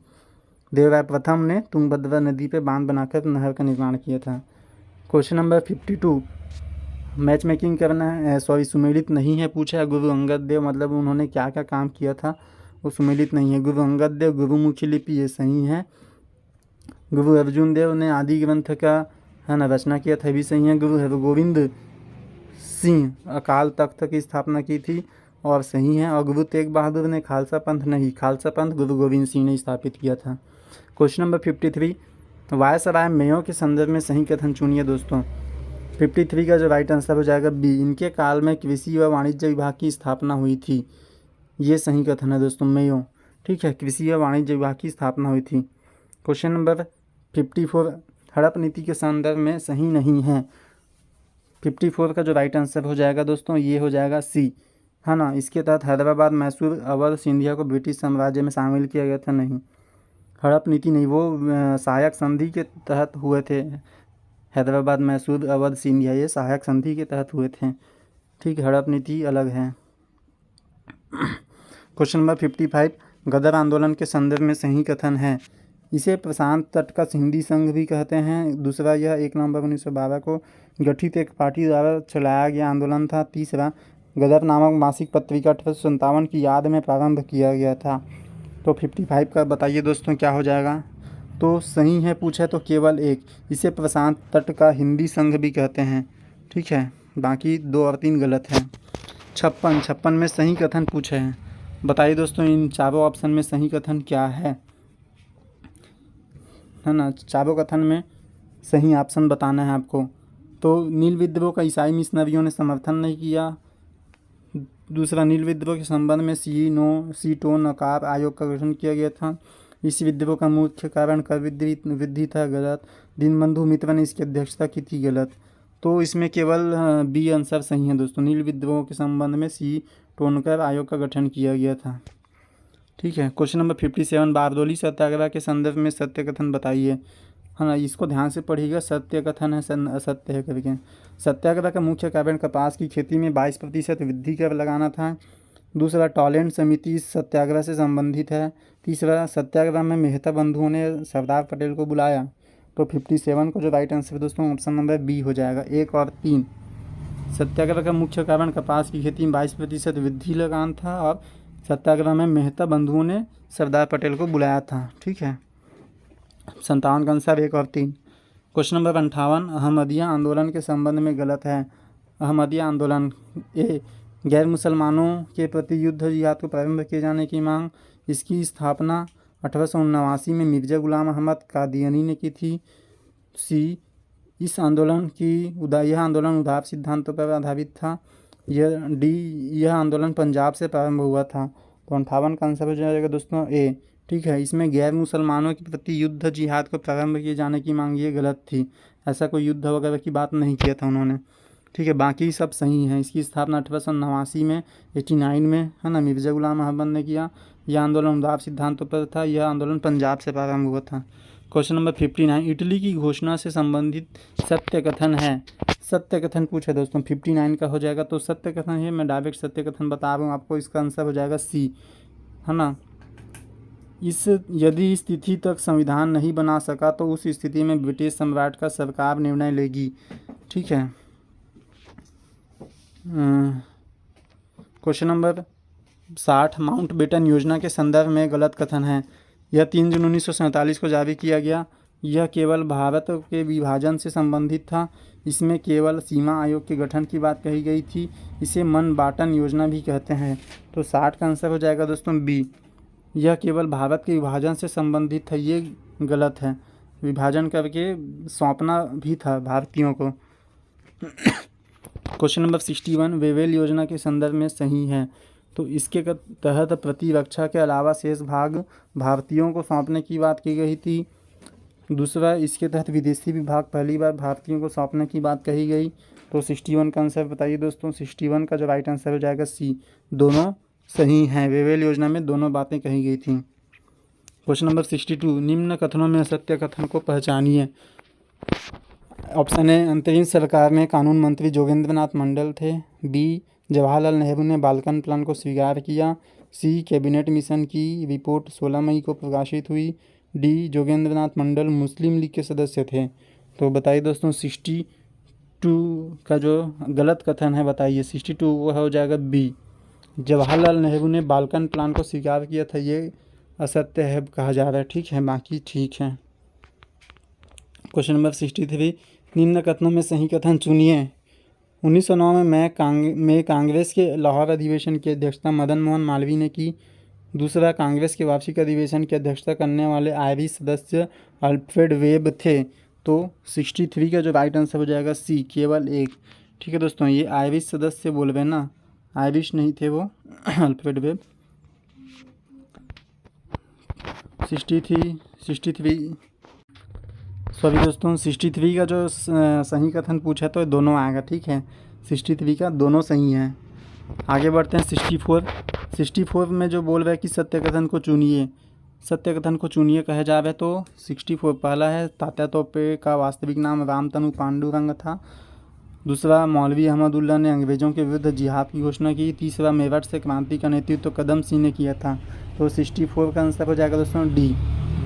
देवराय प्रथम ने तुंगभद्रा नदी पर बांध बनाकर नहर का निर्माण किया था। क्वेश्चन नंबर 52, मैच मेकिंग करना है, सुमेलित नहीं है पूछा है। गुरु अंगद देव मतलब उन्होंने क्या क्या काम किया था, वो सुमेलित नहीं है। गुरु अंगद देव गुरुमुखी लिपि, ये सही है। गुरु अर्जुन देव ने आदि ग्रंथ का, है ना, रचना किया था, भी सही है। गुरु हरगोविंद सिंह अकाल तख्त की स्थापना की थी, और सही है। और गुरु तेग बहादुर ने खालसा पंथ नहीं, खालसा पंथ गुरु गोविंद सिंह ने स्थापित किया था। क्वेश्चन नंबर 53, वायसराय मेयो के संदर्भ में सही कथन चुनिए दोस्तों। 53 का जो राइट आंसर हो जाएगा बी, इनके काल में कृषि व वाणिज्य विभाग की स्थापना हुई थी, ये सही कथन है दोस्तों, मेयो, ठीक है, कृषि व वाणिज्य विभाग की स्थापना हुई थी। क्वेश्चन नंबर 54, हड़प नीति के संदर्भ में सही नहीं है। 54 का जो राइट आंसर हो जाएगा दोस्तों ये हो जाएगा सी, है ना। इसके तहत हैदराबाद, मैसूर, अवध, सिंधिया को ब्रिटिश साम्राज्य में शामिल किया गया था, नहीं, हड़प नीति नहीं, वो सहायक संधि के तहत हुए थे। हैदराबाद, मैसूर, अवध, सिंधिया ये सहायक संधि के तहत हुए थे, ठीक, हड़प नीति अलग है। क्वेश्चन नंबर 55, गदर आंदोलन के संदर्भ में सही कथन है। इसे प्रशांत तट का हिंदी संघ भी कहते हैं। दूसरा, यह 1 नवंबर 1912 को गठित एक पार्टी द्वारा चलाया गया आंदोलन था। तीसरा, गदर नामक मासिक पत्रिका 1857 की याद में प्रारंभ किया गया था। तो 55 का बताइए दोस्तों क्या हो जाएगा? तो सही है पूछे तो केवल 1, इसे प्रशांत तट का हिंदी संघ भी कहते हैं, ठीक है, बाकी 2 और 3 गलत हैं। 56 में सही कथन पूछे हैं, बताइए दोस्तों इन चारों ऑप्शन में सही कथन क्या है ना। चारों कथन में सही ऑप्शन बताना है आपको। तो नील विद्रोह का ईसाई मिशनरियों ने समर्थन नहीं किया। दूसरा, नील विद्रोह के संबंध में सीटो नकाब आयोग का गठन किया गया था। इस विद्रोह का मुख्य कारण कर वृद्धि था, गलत। दीनबंधु मित्र ने इसकी अध्यक्षता की थी, गलत। तो इसमें केवल बी आंसर सही है दोस्तों, नील विद्रोह के संबंध में टोनकर आयोग का गठन किया गया था, ठीक है। क्वेश्चन नंबर 57, बारदोली सत्याग्रह के संदर्भ में सत्य कथन बताइए, है ना, इसको ध्यान से पढ़िएगा, सत्य कथन है असत्य है करके। सत्याग्रह का मुख्य कारण कपास की खेती में 22% वृद्धि कर लगाना था। दूसरा, टॉलेंट समिति सत्याग्रह से संबंधित है। तीसरा, सत्याग्रह में मेहता बंधुओं ने सरदार पटेल को बुलाया। तो 57 को जो राइट आंसर है दोस्तों ऑप्शन नंबर बी हो जाएगा। 1 और 3। सत्याग्रह का मुख्य कारण कपास की खेती में 22% वृद्धि लगान था और सत्याग्रह में मेहता बंधुओं ने सरदार पटेल को बुलाया था। ठीक है, 57 का आंसर 1 और 3। क्वेश्चन नंबर 58 अहमदिया आंदोलन के संबंध में गलत है। अहमदिया आंदोलन ए गैर मुसलमानों के प्रति युद्ध जिहाद को प्रारंभ किए जाने की मांग। इसकी स्थापना 1879 में मिर्जा गुलाम अहमद कादियानी ने की थी। सी यह आंदोलन उदार सिद्धांतों पर आधारित था। यह आंदोलन पंजाब से प्रारंभ हुआ था। तो 58 का आंसर हो जाएगा दोस्तों ए। ठीक है, इसमें गैर मुसलमानों के प्रति युद्ध जिहाद को प्रारंभ किए जाने की मांग ये गलत थी। ऐसा कोई युद्ध वगैरह की बात नहीं किया था उन्होंने। ठीक है, बाकी सब सही है। इसकी स्थापना 1889 में 89 में है ना मिर्जा गुलाम अहमद ने किया। यह आंदोलन उदार सिद्धांतों पर था। यह आंदोलन पंजाब से प्रारंभ हुआ था। क्वेश्चन नंबर 59 इटली की घोषणा से संबंधित सत्य कथन है। सत्य कथन पूछे दोस्तों 59 का हो जाएगा। तो सत्य कथन है, मैं डायरेक्ट सत्य कथन बता रहा हूँ आपको। इसका आंसर हो जाएगा सी, है ना। यदि इस तिथि तक संविधान नहीं बना सका तो उस स्थिति में ब्रिटिश सम्राट का सरकार निर्णय लेगी। ठीक है। क्वेश्चन नंबर 60 माउंटबेटन योजना के संदर्भ में गलत कथन है। यह 3 जून 1947 को जारी किया गया। यह केवल भारत के विभाजन से संबंधित था। इसमें केवल सीमा आयोग के गठन की बात कही गई थी। इसे मन बाटन योजना भी कहते हैं। तो 60 का आंसर हो जाएगा दोस्तों बी। यह केवल भारत के विभाजन से संबंधित है, ये गलत है। विभाजन करके सौंपना भी था भारतीयों को। क्वेश्चन नंबर 61 वेवेल योजना के संदर्भ में सही है। तो इसके तहत प्रतिरक्षा के अलावा शेष भाग भारतीयों को सौंपने की बात की गई थी। दूसरा, इसके तहत विदेशी विभाग पहली बार भारतीयों को सौंपने की बात कही गई। तो 61 का आंसर बताइए दोस्तों। 61 का जो राइट आंसर हो जाएगा सी। दोनों सही हैं। वेवेल योजना में दोनों बातें कही गई थी। क्वेश्चन नंबर 62 निम्न कथनों में असत्य कथन को पहचानिए। ऑप्शन ए अंतरिम सरकार में कानून मंत्री जोगेंद्र नाथ मंडल थे। बी जवाहरलाल नेहरू ने बाल्कन प्लान को स्वीकार किया। सी कैबिनेट मिशन की रिपोर्ट 16 मई को प्रकाशित हुई। डी जोगेंद्र नाथ मंडल मुस्लिम लीग के सदस्य थे। तो बताइए दोस्तों 62 का जो गलत कथन है बताइए। 62 वो हो जाएगा बी। जवाहरलाल नेहरू ने बाल्कन प्लान को स्वीकार किया था, ये असत्य है कहा जा रहा है। ठीक है, बाकी ठीक है। क्वेश्चन नंबर 63 निम्न कथनों में सही कथन चुनिए। 1909 में कांग्रेस के लाहौर अधिवेशन की अध्यक्षता मदन मोहन मालवीय ने की। दूसरा, कांग्रेस के वार्षिक अधिवेशन की अध्यक्षता करने वाले आयरिश सदस्य अल्फ्रेड वेब थे। तो 63 का जो राइट आंसर हो जाएगा सी, केवल एक। ठीक है दोस्तों, ये आयरिश सदस्य बोल रहे हैं ना, आयरिश नहीं थे वो अल्फ्रेड वेब। 63 सॉरी दोस्तों 63 का जो सही कथन पूछा तो दोनों आएगा। ठीक है, 63 का दोनों सही हैं। आगे बढ़ते हैं 64 में जो बोल रहा है कि सत्य कथन को चुनिए। सत्य कथन को चुनिए कहे जा रहे तो 64 पहला है तात्या तोपे का वास्तविक नाम रामतनु पांडुरंग था। दूसरा, मौलवी अहमदुल्ला ने अंग्रेज़ों के विरुद्ध जिहाद की घोषणा की। तीसरा, मेरठ से क्रांति का नेतृत्व कदम सिंह ने किया था। तो 64 का आंसर हो जाएगा दोस्तों डी,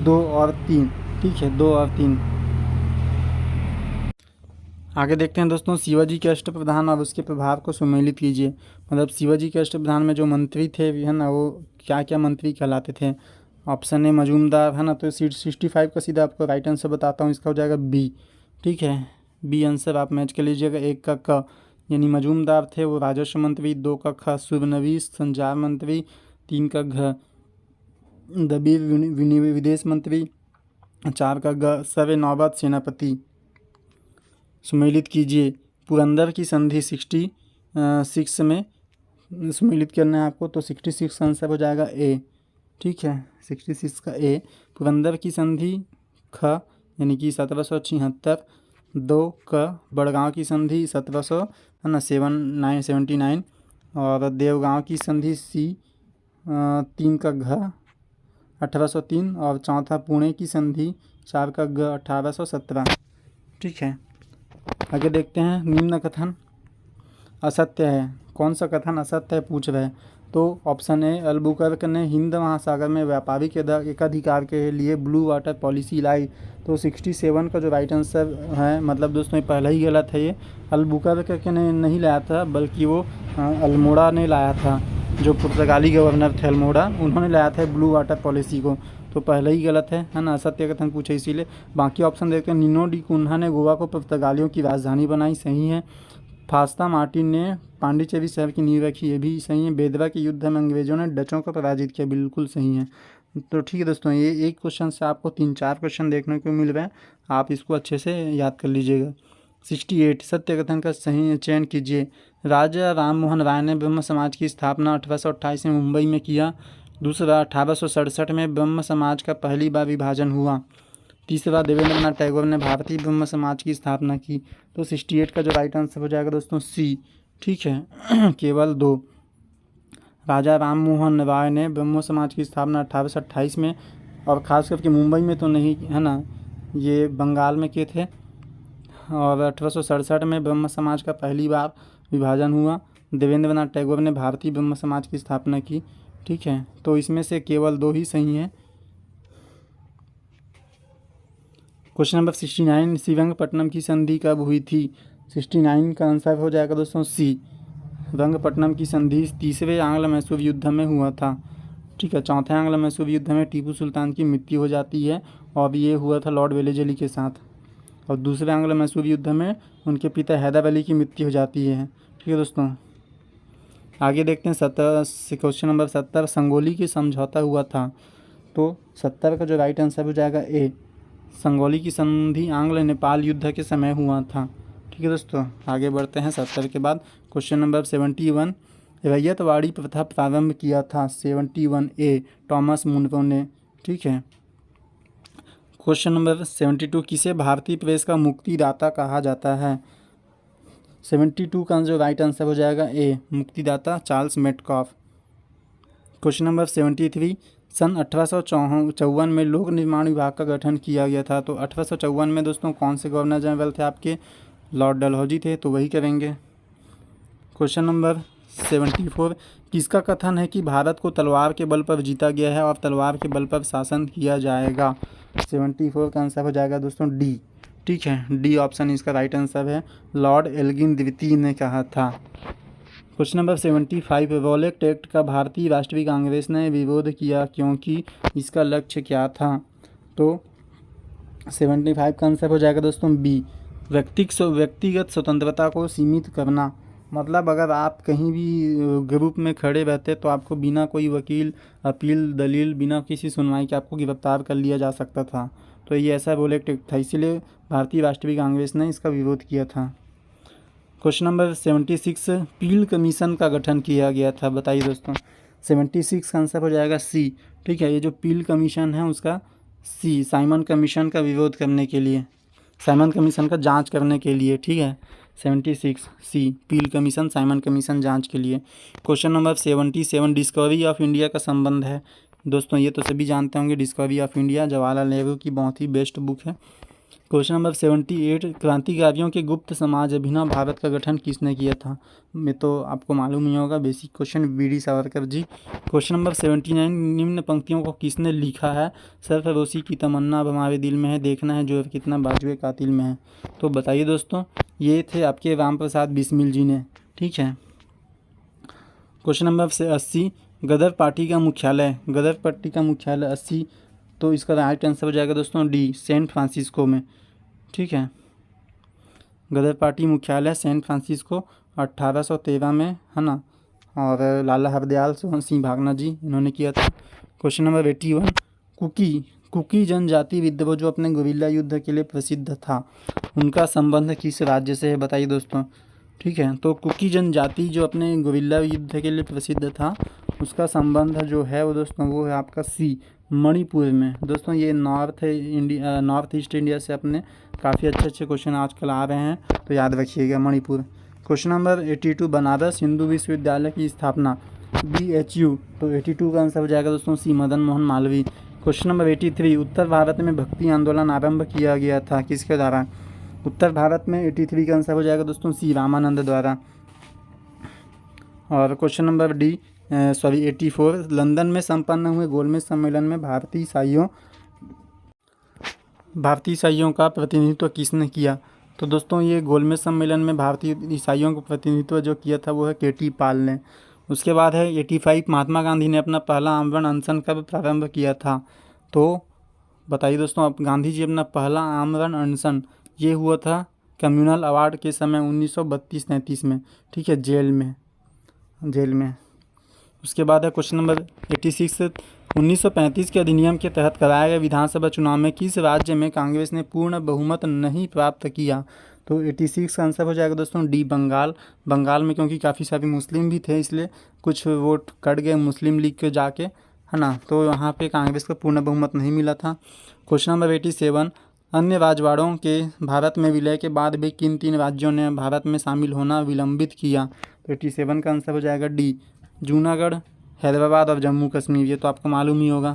2 और 3। ठीक है, 2 और 3। आगे देखते हैं दोस्तों शिवाजी के अष्टप्रधान और उसके प्रभाव को सुमेलित कीजिए। मतलब शिवाजी के अष्टप्रधान में जो मंत्री थे है ना, वो क्या क्या मंत्री कहलाते थे। ऑप्शन ए मजूमदार, है ना। तो 65 का सीधा आपको राइट आंसर बताता हूँ। इसका हो जाएगा बी। ठीक है, बी आंसर आप मैच कर लीजिएगा। 1 का क यानी मजूमदार थे वो राजस्व मंत्री। 2 का ख सुरनवीस संचार मंत्री। 3 का घ दबीर विदेश मंत्री। 4 का ग सर नौबत सेनापति। सुमेलित कीजिए। पुरंदर की संधि 66 में सुमेलित करना है आपको। तो 66 का आंसर हो जाएगा ए। ठीक है, 66 का ए। पुरंदर की संधि ख यानी कि 1776। 2 का बड़गांव की संधि 1700 है ना 79। और देवगांव की संधि सी। 3 का घ 1803। और चौथा पुणे की संधि 4 का ग 1817। ठीक है, आगे देखते हैं। निम्न कथन असत्य है। कौन सा कथन असत्य है पूछ रहे हैं। तो ऑप्शन ए, अल्बुकर्क ने हिंद महासागर में व्यापारिक एकाधिकार के लिए ब्लू वाटर पॉलिसी लाई। तो 67 का जो राइट आंसर है, मतलब दोस्तों ये पहला ही गलत है। ये अल्बुकर्क ने नहीं लाया था, बल्कि वो अल्मोड़ा ने लाया था। जो पुर्तगाली गवर्नर थे अल्मोड़ा, उन्होंने लाया था ब्लू वाटर पॉलिसी को। तो पहला ही गलत है ना, असत्य कथन पूछे इसीलिए। बाकी ऑप्शन देखते हैं। निनो डी कुन्हा ने गोवा को पुर्तगालियों की राजधानी बनाई, सही है। फास्ता मार्टिन ने पांडिचेरी शहर की नींव रखी, ये भी सही है। बेदरा के युद्ध में अंग्रेजों ने डचों को पराजित किया, बिल्कुल सही है। तो ठीक है दोस्तों, ये एक क्वेश्चन से आपको 3-4 क्वेश्चन देखने को मिल रहे हैं, आप इसको अच्छे से याद कर लीजिएगा। 68 सत्य कथन का सही चयन कीजिए। राजा राम मोहन राय ने ब्रह्म समाज की स्थापना 1828 में मुंबई में किया। दूसरा, 1867 में ब्रह्म समाज का पहली बार विभाजन हुआ। तीसरा, देवेंद्रनाथ टैगोर ने भारतीय ब्रह्म समाज की स्थापना की। तो 68 का जो राइट आंसर हो जाएगा दोस्तों सी, ठीक है। केवल 2, राजा राम मोहन राय ने ब्रह्म समाज की स्थापना 1828 में, और ख़ास करके मुंबई में तो नहीं है ना, ये बंगाल में किए थे। और 1867 में ब्रह्म समाज का पहली बार विभाजन हुआ। देवेंद्रनाथ टैगोर ने भारतीय ब्रह्म समाज की स्थापना की, ठीक है। तो इसमें से केवल 2 ही सही हैं। क्वेश्चन नंबर 69, श्रीरंगपट्टनम की संधि कब हुई थी? 69 का आंसर हो जाएगा दोस्तों सी, रंगपट्टनम की संधि तीसरे आंग्ल मैसूर युद्ध में हुआ था, ठीक है। चौथे आंग्ल मैसूर युद्ध में टीपू सुल्तान की मृत्यु हो जाती है, और ये हुआ था लॉर्ड वेलेजली के साथ। और दूसरे आंग्ल मैसूर युद्ध में उनके पिता हैदर अली की मृत्यु हो जाती है, ठीक है दोस्तों। आगे देखते हैं क्वेश्चन नंबर 70, संगोली की समझौता हुआ था। तो 70 का जो राइट आंसर हो जाएगा ए, संगोली की संधि आंग्ल नेपाल युद्ध के समय हुआ था, ठीक है दोस्तों। आगे बढ़ते हैं 70 के बाद। क्वेश्चन नंबर 71, रैयतवाड़ी प्रथा प्रारंभ किया था। 71 ए, टॉमस मुनरो ने, ठीक है। क्वेश्चन नंबर 72, किसे भारतीय प्रेस का मुक्तिदाता कहा जाता है? 72 का जो राइट आंसर हो जाएगा ए, मुक्तिदाता चार्ल्स मेटकॉफ। क्वेश्चन नंबर 73, सन 1854 में लोक निर्माण विभाग का गठन किया गया था। तो 1854 में दोस्तों कौन से गवर्नर जनरल थे आपके? लॉर्ड डलहौजी थे, तो वही करेंगे। क्वेश्चन नंबर 74, किसका कथन है कि भारत को तलवार के बल पर जीता गया है और तलवार के बल पर शासन किया जाएगा? 74 का आंसर हो जाएगा दोस्तों डी, ठीक है। डी ऑप्शन इसका राइट आंसर है, लॉर्ड एल्गिन द्वितीय ने कहा था। क्वेश्चन नंबर 75, रॉलेट एक्ट का भारतीय राष्ट्रीय कांग्रेस ने विरोध किया क्योंकि इसका लक्ष्य क्या था? तो 75 का आंसर हो जाएगा दोस्तों बी, व्यक्तिगत स्वतंत्रता को सीमित करना। मतलब अगर आप कहीं भी ग्रुप में खड़े रहते तो आपको बिना कोई वकील, अपील, दलील, बिना किसी सुनवाई के आपको गिरफ्तार कर लिया जा सकता था। तो ये ऐसा रॉलेट एक्ट था, इसीलिए भारतीय राष्ट्रीय कांग्रेस ने इसका विरोध किया था। क्वेश्चन नंबर 76, पील कमीशन का गठन किया गया था, बताइए दोस्तों। 76 का आंसर हो जाएगा सी, ठीक है। ये जो पील कमीशन है उसका सी, साइमन कमीशन का विरोध करने के लिए, साइमन कमीशन का जांच करने के लिए, ठीक है। 76 सी, पील कमीशन, साइमन कमीशन जांच के लिए। Question number 77, discovery of India का संबंध है। दोस्तों ये तो सभी जानते होंगे, discovery of India Jawaharlal Nehru की बहुत ही बेस्ट बुक है। क्वेश्चन नंबर 78, क्रांतिकारियों के गुप्त समाज अभिनव भारत का गठन किसने किया था? मैं तो आपको मालूम ही होगा, basic question, VD Savarkar ji. Question number 79, निम्न पंक्तियों को किसने लिखा है? सरफरोशी की तमन्ना अब हमारे दिल में है, देखना है जो अब कितना बाजुए कातिल में है। तो बताइए दोस्तों, ये थे आपके राम प्रसाद बिस्मिल जी ने, ठीक है। क्वेश्चन नंबर 80, गदर पार्टी का मुख्यालय, 80, तो इसका राइट आंसर हो जाएगा दोस्तों डी, सैन फ्रांसिस्को में, ठीक है। गदर पार्टी मुख्यालय सैन फ्रांसिस्को 1813 में, है ना। और लाला हरदयाल सोहन सिंह भागना जी, इन्होंने किया था। क्वेश्चन नंबर 81, कुकी जनजाति विद्रोह जो अपने गुरिल्ला युद्ध के लिए प्रसिद्ध था, उनका संबंध किस राज्य से है? बताइए दोस्तों, ठीक है। तो कुकी जनजाति जो अपने गुरिल्ला युद्ध के लिए प्रसिद्ध था, उसका संबंध जो है वो दोस्तों वो है आपका सी, मणिपुर में। दोस्तों ये नॉर्थ ईस्ट इंडिया से अपने काफ़ी अच्छे क्वेश्चन आजकल आ रहे हैं, तो याद रखिएगा मणिपुर। क्वेश्चन नंबर 82, बनारस हिंदू विश्वविद्यालय की स्थापना, BHU, तो 82 का आंसर हो जाएगा दोस्तों सी, मदन मोहन मालवीय। क्वेश्चन नंबर 83, उत्तर भारत में भक्ति आंदोलन आरंभ किया गया था, किसके द्वारा? उत्तर भारत में 83 का आंसर हो जाएगा दोस्तों सी, रामानंद द्वारा। और क्वेश्चन नंबर डी, 84 लंदन में संपन्न हुए गोलमेज सम्मेलन में भारतीय ईसाइयों का प्रतिनिधित्व किसने किया? तो दोस्तों ये गोलमेज सम्मेलन में भारतीय ईसाइयों का प्रतिनिधित्व जो किया था वो है केटी पाल ने। उसके बाद है 85 महात्मा गांधी ने अपना पहला आमरण अनशन कब प्रारंभ किया था? तो बताइए दोस्तों, अब गांधी जी अपना पहला आमरण अनशन ये हुआ था कम्युनल अवार्ड के समय 1932-33 में, ठीक है, जेल में। उसके बाद है क्वेश्चन नंबर 86, 1935 के अधिनियम के तहत कराए गए विधानसभा चुनाव में किस राज्य में कांग्रेस ने पूर्ण बहुमत नहीं प्राप्त किया? तो 86 का आंसर हो जाएगा दोस्तों डी, बंगाल में, क्योंकि काफ़ी सारे मुस्लिम भी थे इसलिए कुछ वोट कट गए मुस्लिम लीग के जाके, है ना, तो यहाँ पे कांग्रेस को पूर्ण बहुमत नहीं मिला था। क्वेश्चन नंबर 87, अन्य राजवाड़ों के भारत में विलय के बाद भी किन 3 राज्यों ने भारत में शामिल होना विलंबित किया? तो 87 का आंसर हो जाएगा डी, जूनागढ़, हैदराबाद और जम्मू कश्मीर, ये तो आपको मालूम ही होगा।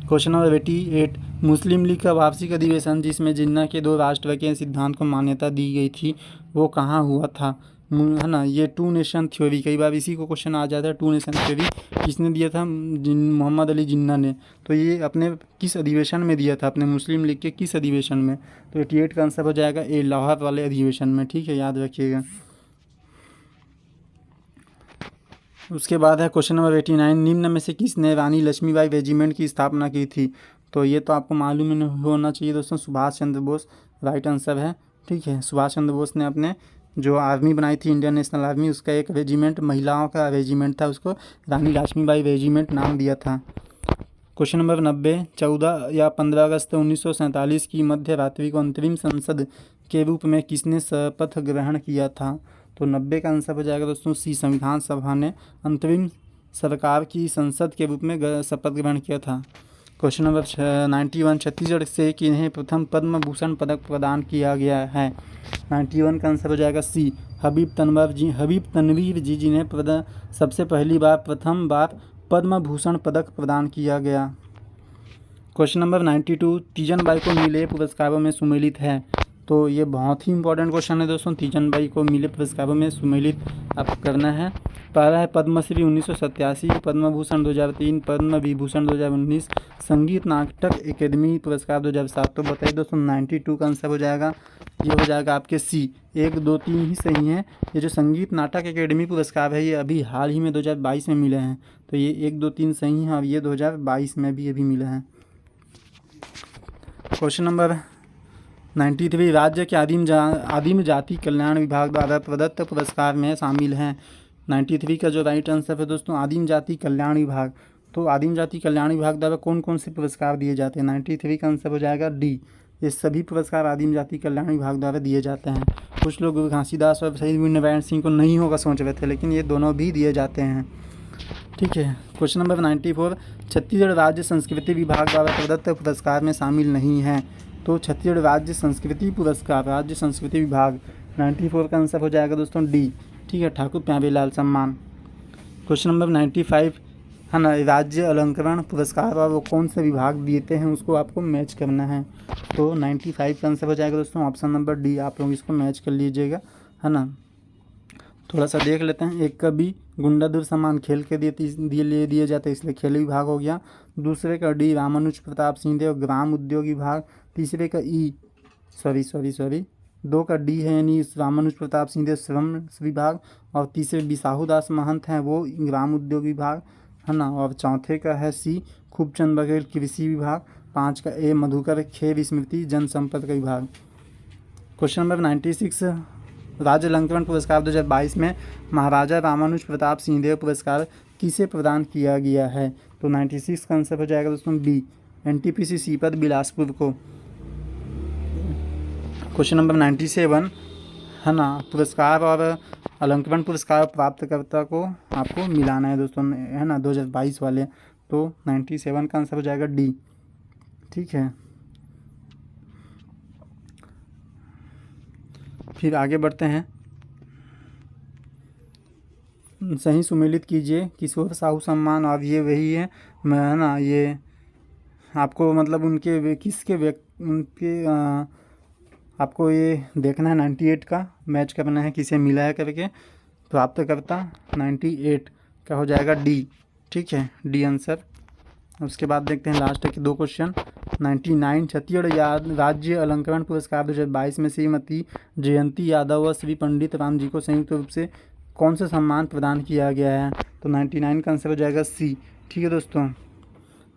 क्वेश्चन नंबर 88, मुस्लिम लीग का वार्षिक अधिवेशन जिसमें जिन्ना के 2 राष्ट्र के सिद्धांत को मान्यता दी गई थी वो कहाँ हुआ था? है ना, ये 2 नेशन थ्योरी, कई बार इसी को क्वेश्चन आ जाता है, 2 नेशन थ्योरी किसने दिया था? मोहम्मद अली जिन्ना ने। तो ये अपने किस अधिवेशन में दिया था, अपने मुस्लिम लीग के किस अधिवेशन में? तो 88 का आंसर हो जाएगा ए, लाहौर वाले अधिवेशन में, ठीक है, याद रखिएगा। उसके बाद है क्वेश्चन नंबर 89, निम्न में से किसने रानी लक्ष्मीबाई रेजिमेंट की स्थापना की थी? तो ये तो आपको मालूम होना चाहिए दोस्तों, सुभाष चंद्र बोस राइट आंसर है, ठीक है। सुभाष चंद्र बोस ने अपने जो आर्मी बनाई थी इंडियन नेशनल आर्मी, उसका एक रेजिमेंट महिलाओं का रेजिमेंट था, उसको रानी लक्ष्मीबाई रेजिमेंट नाम दिया था। क्वेश्चन नंबर 90, 14 या 15 अगस्त 1947 की मध्य रात्रि को अंतरिम संसद के रूप में किसने शपथ ग्रहण किया था? तो 90 का आंसर हो जाएगा दोस्तों सी, संविधान सभा ने अंतरिम सरकार की संसद के रूप में शपथ ग्रहण किया था। क्वेश्चन नंबर 91, छत्तीसगढ़ से किन्हें प्रथम पद्म भूषण पदक प्रदान किया गया है? 91 का आंसर हो जाएगा सी, हबीब तनवीर जी जिन्हें सबसे पहली बार प्रथम बार पद्म भूषण पदक प्रदान किया गया। क्वेश्चन नंबर 92, तीजन बाई को मिले पुरस्कारों में सम्मिलित है? तो ये बहुत ही इंपॉर्टेंट क्वेश्चन है दोस्तों, तीजन बाई को मिले पुरस्कारों में सम्मिलित आपको करना है। पहला है पद्मश्री 1987, पद्म भूषण 2003, पद्म विभूषण 2019, संगीत नाटक अकेदमी पुरस्कार 2007। तो बताइए दोस्तों 92 का आंसर हो जाएगा, ये हो जाएगा आपके सी, 1, 2, 3 ही सही हैं। ये जो संगीत नाटक अकेडमी पुरस्कार है ये अभी हाल ही में 2022 में मिले हैं, तो ये 1, 2, 3 सही हैं और ये 2022 में भी अभी मिले हैं। क्वेश्चन नंबर 93, राज्य के आदिम जाति कल्याण विभाग द्वारा प्रदत्त पुरस्कार में शामिल हैं? 93 का जो राइट आंसर है दोस्तों आदिम जाति कल्याण विभाग। तो आदिम जाति कल्याण विभाग द्वारा कौन कौन से पुरस्कार दिए जाते हैं? 93 का आंसर हो जाएगा डी, ये सभी पुरस्कार आदिम जाति कल्याण विभाग द्वारा दिए जाते हैं। कुछ लोग घासीदास और शहीद वीरनारायण सिंह को नहीं होगा सोच रहे थे, लेकिन ये दोनों भी दिए जाते हैं, ठीक है। क्वेश्चन नंबर 94, छत्तीसगढ़ राज्य संस्कृति विभाग द्वारा प्रदत्त पुरस्कार में शामिल नहीं है? तो छत्तीसगढ़ राज्य संस्कृति पुरस्कार, राज्य संस्कृति विभाग, 94 का आंसर हो जाएगा दोस्तों डी, ठीक है, ठाकुर प्यारेलाल सम्मान। क्वेश्चन नंबर 95 है ना, राज्य अलंकरण पुरस्कार और वो कौन से विभाग देते हैं उसको आपको मैच करना है। तो 95 का आंसर हो जाएगा दोस्तों ऑप्शन नंबर डी, आप लोग इसको मैच कर लीजिएगा, है ना। थोड़ा सा देख लेते हैं, एक का बी गुंडाधुर सम्मान खेल के दिए जाते हैं, इसलिए खेल विभाग हो गया। दूसरे का डी रामानुज प्रताप सिंहदेव ग्राम उद्योग विभाग। तीसरे का ई सॉरी 2 का डी है यानी रामानुज प्रताप सिंहदेव श्रम विभाग। और तीसरे बिसाहूदास महंत हैं वो ग्राम उद्योग विभाग, है ना। और चौथे का है सी खूबचंद बघेल कृषि विभाग। 5 का ए मधुकर खेर स्मृति जनसंपर्क विभाग। क्वेश्चन नंबर 96, राज्य अलंकरण पुरस्कार 2022 में महाराजा रामानुज प्रताप सिंहदेव पुरस्कार किसे प्रदान किया गया है? तो 96 का आंसर हो जाएगा दोस्तों बी, NTPC सीपत बिलासपुर को। क्वेश्चन नंबर 97 है ना, पुरस्कार और अलंकरण पुरस्कार प्राप्तकर्ता को आपको मिलाना है दोस्तों, है ना, 2022 वाले। तो 97 का आंसर हो जाएगा डी, ठीक है। फिर आगे बढ़ते हैं, सही सुमेलित कीजिए किशोर साहू सम्मान, और ये वही है ना, ये आपको मतलब आपको ये देखना है 98 का मैच करना है किसे मिला है करके। प्राप्तकर्ता 98 क्या हो जाएगा, डी। ठीक है, डी आंसर। उसके बाद देखते हैं लास्ट के 2 क्वेश्चन। 99 छत्तीसगढ़ राज्य अलंकरण पुरस्कार 2022 में श्रीमती जयंती यादव व श्री पंडित राम जी को संयुक्त रूप से कौन सा सम्मान प्रदान किया गया है? तो 99 का आंसर हो जाएगा सी। ठीक है दोस्तों,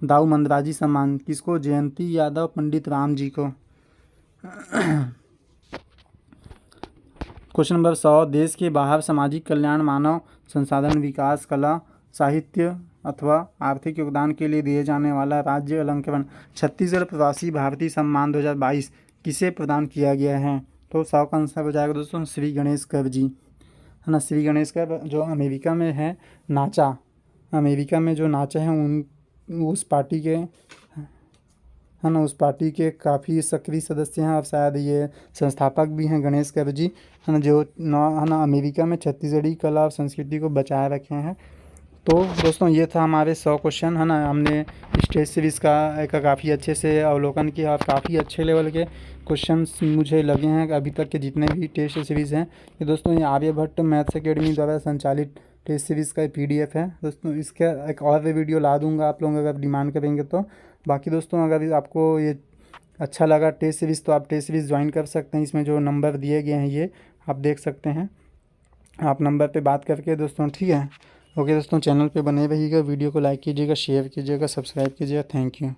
दाऊ मंदराजी सम्मान किसको? जयंती यादव पंडित राम जी को। क्वेश्चन नंबर 100, देश के बाहर सामाजिक कल्याण, मानव संसाधन विकास, कला, साहित्य अथवा आर्थिक योगदान के लिए दिए जाने वाला राज्य अलंकरण छत्तीसगढ़ प्रवासी भारतीय सम्मान 2022 किसे प्रदान किया गया है? तो 100 का आंसर हो जाएगा दोस्तों श्री गणेश कर जी, है ना। श्री गणेश कर जो अमेरिका में है नाचा, अमेरिका में जो नाचा है उन उस पार्टी के, है ना, उस पार्टी के काफ़ी सक्रिय सदस्य हैं और शायद ये संस्थापक भी हैं गणेश कर जी, है ना, जो है ना अमेरिका में छत्तीसगढ़ी कला और संस्कृति को बचाए रखे हैं। तो दोस्तों ये था हमारे 100 क्वेश्चन, है ना। हमने स्टेज सीरीज़ का काफ़ी अच्छे से अवलोकन किया और काफ़ी अच्छे लेवल के क्वेश्चंस मुझे लगे हैं अभी तक के जितने भी टेस्ट सीरीज़ हैं। ये दोस्तों ये आर्यभट्ट मैथ्स एकेडमी द्वारा संचालित टेस्ट सीरीज़ का PDF है दोस्तों। इसका एक और भी वीडियो ला दूंगा आप लोग अगर डिमांड करेंगे तो। बाकी दोस्तों अगर आपको ये अच्छा लगा टेस्ट सीरीज़ तो आप टेस्ट सीरीज़ ज्वाइन कर सकते हैं। इसमें जो नंबर दिए गए हैं ये आप देख सकते हैं, आप नंबर पे बात करके दोस्तों। ठीक है, ओके दोस्तों, चैनल पे बने रहिएगा, वीडियो को लाइक कीजिएगा, शेयर कीजिएगा, सब्सक्राइब कीजिएगा। Thank you.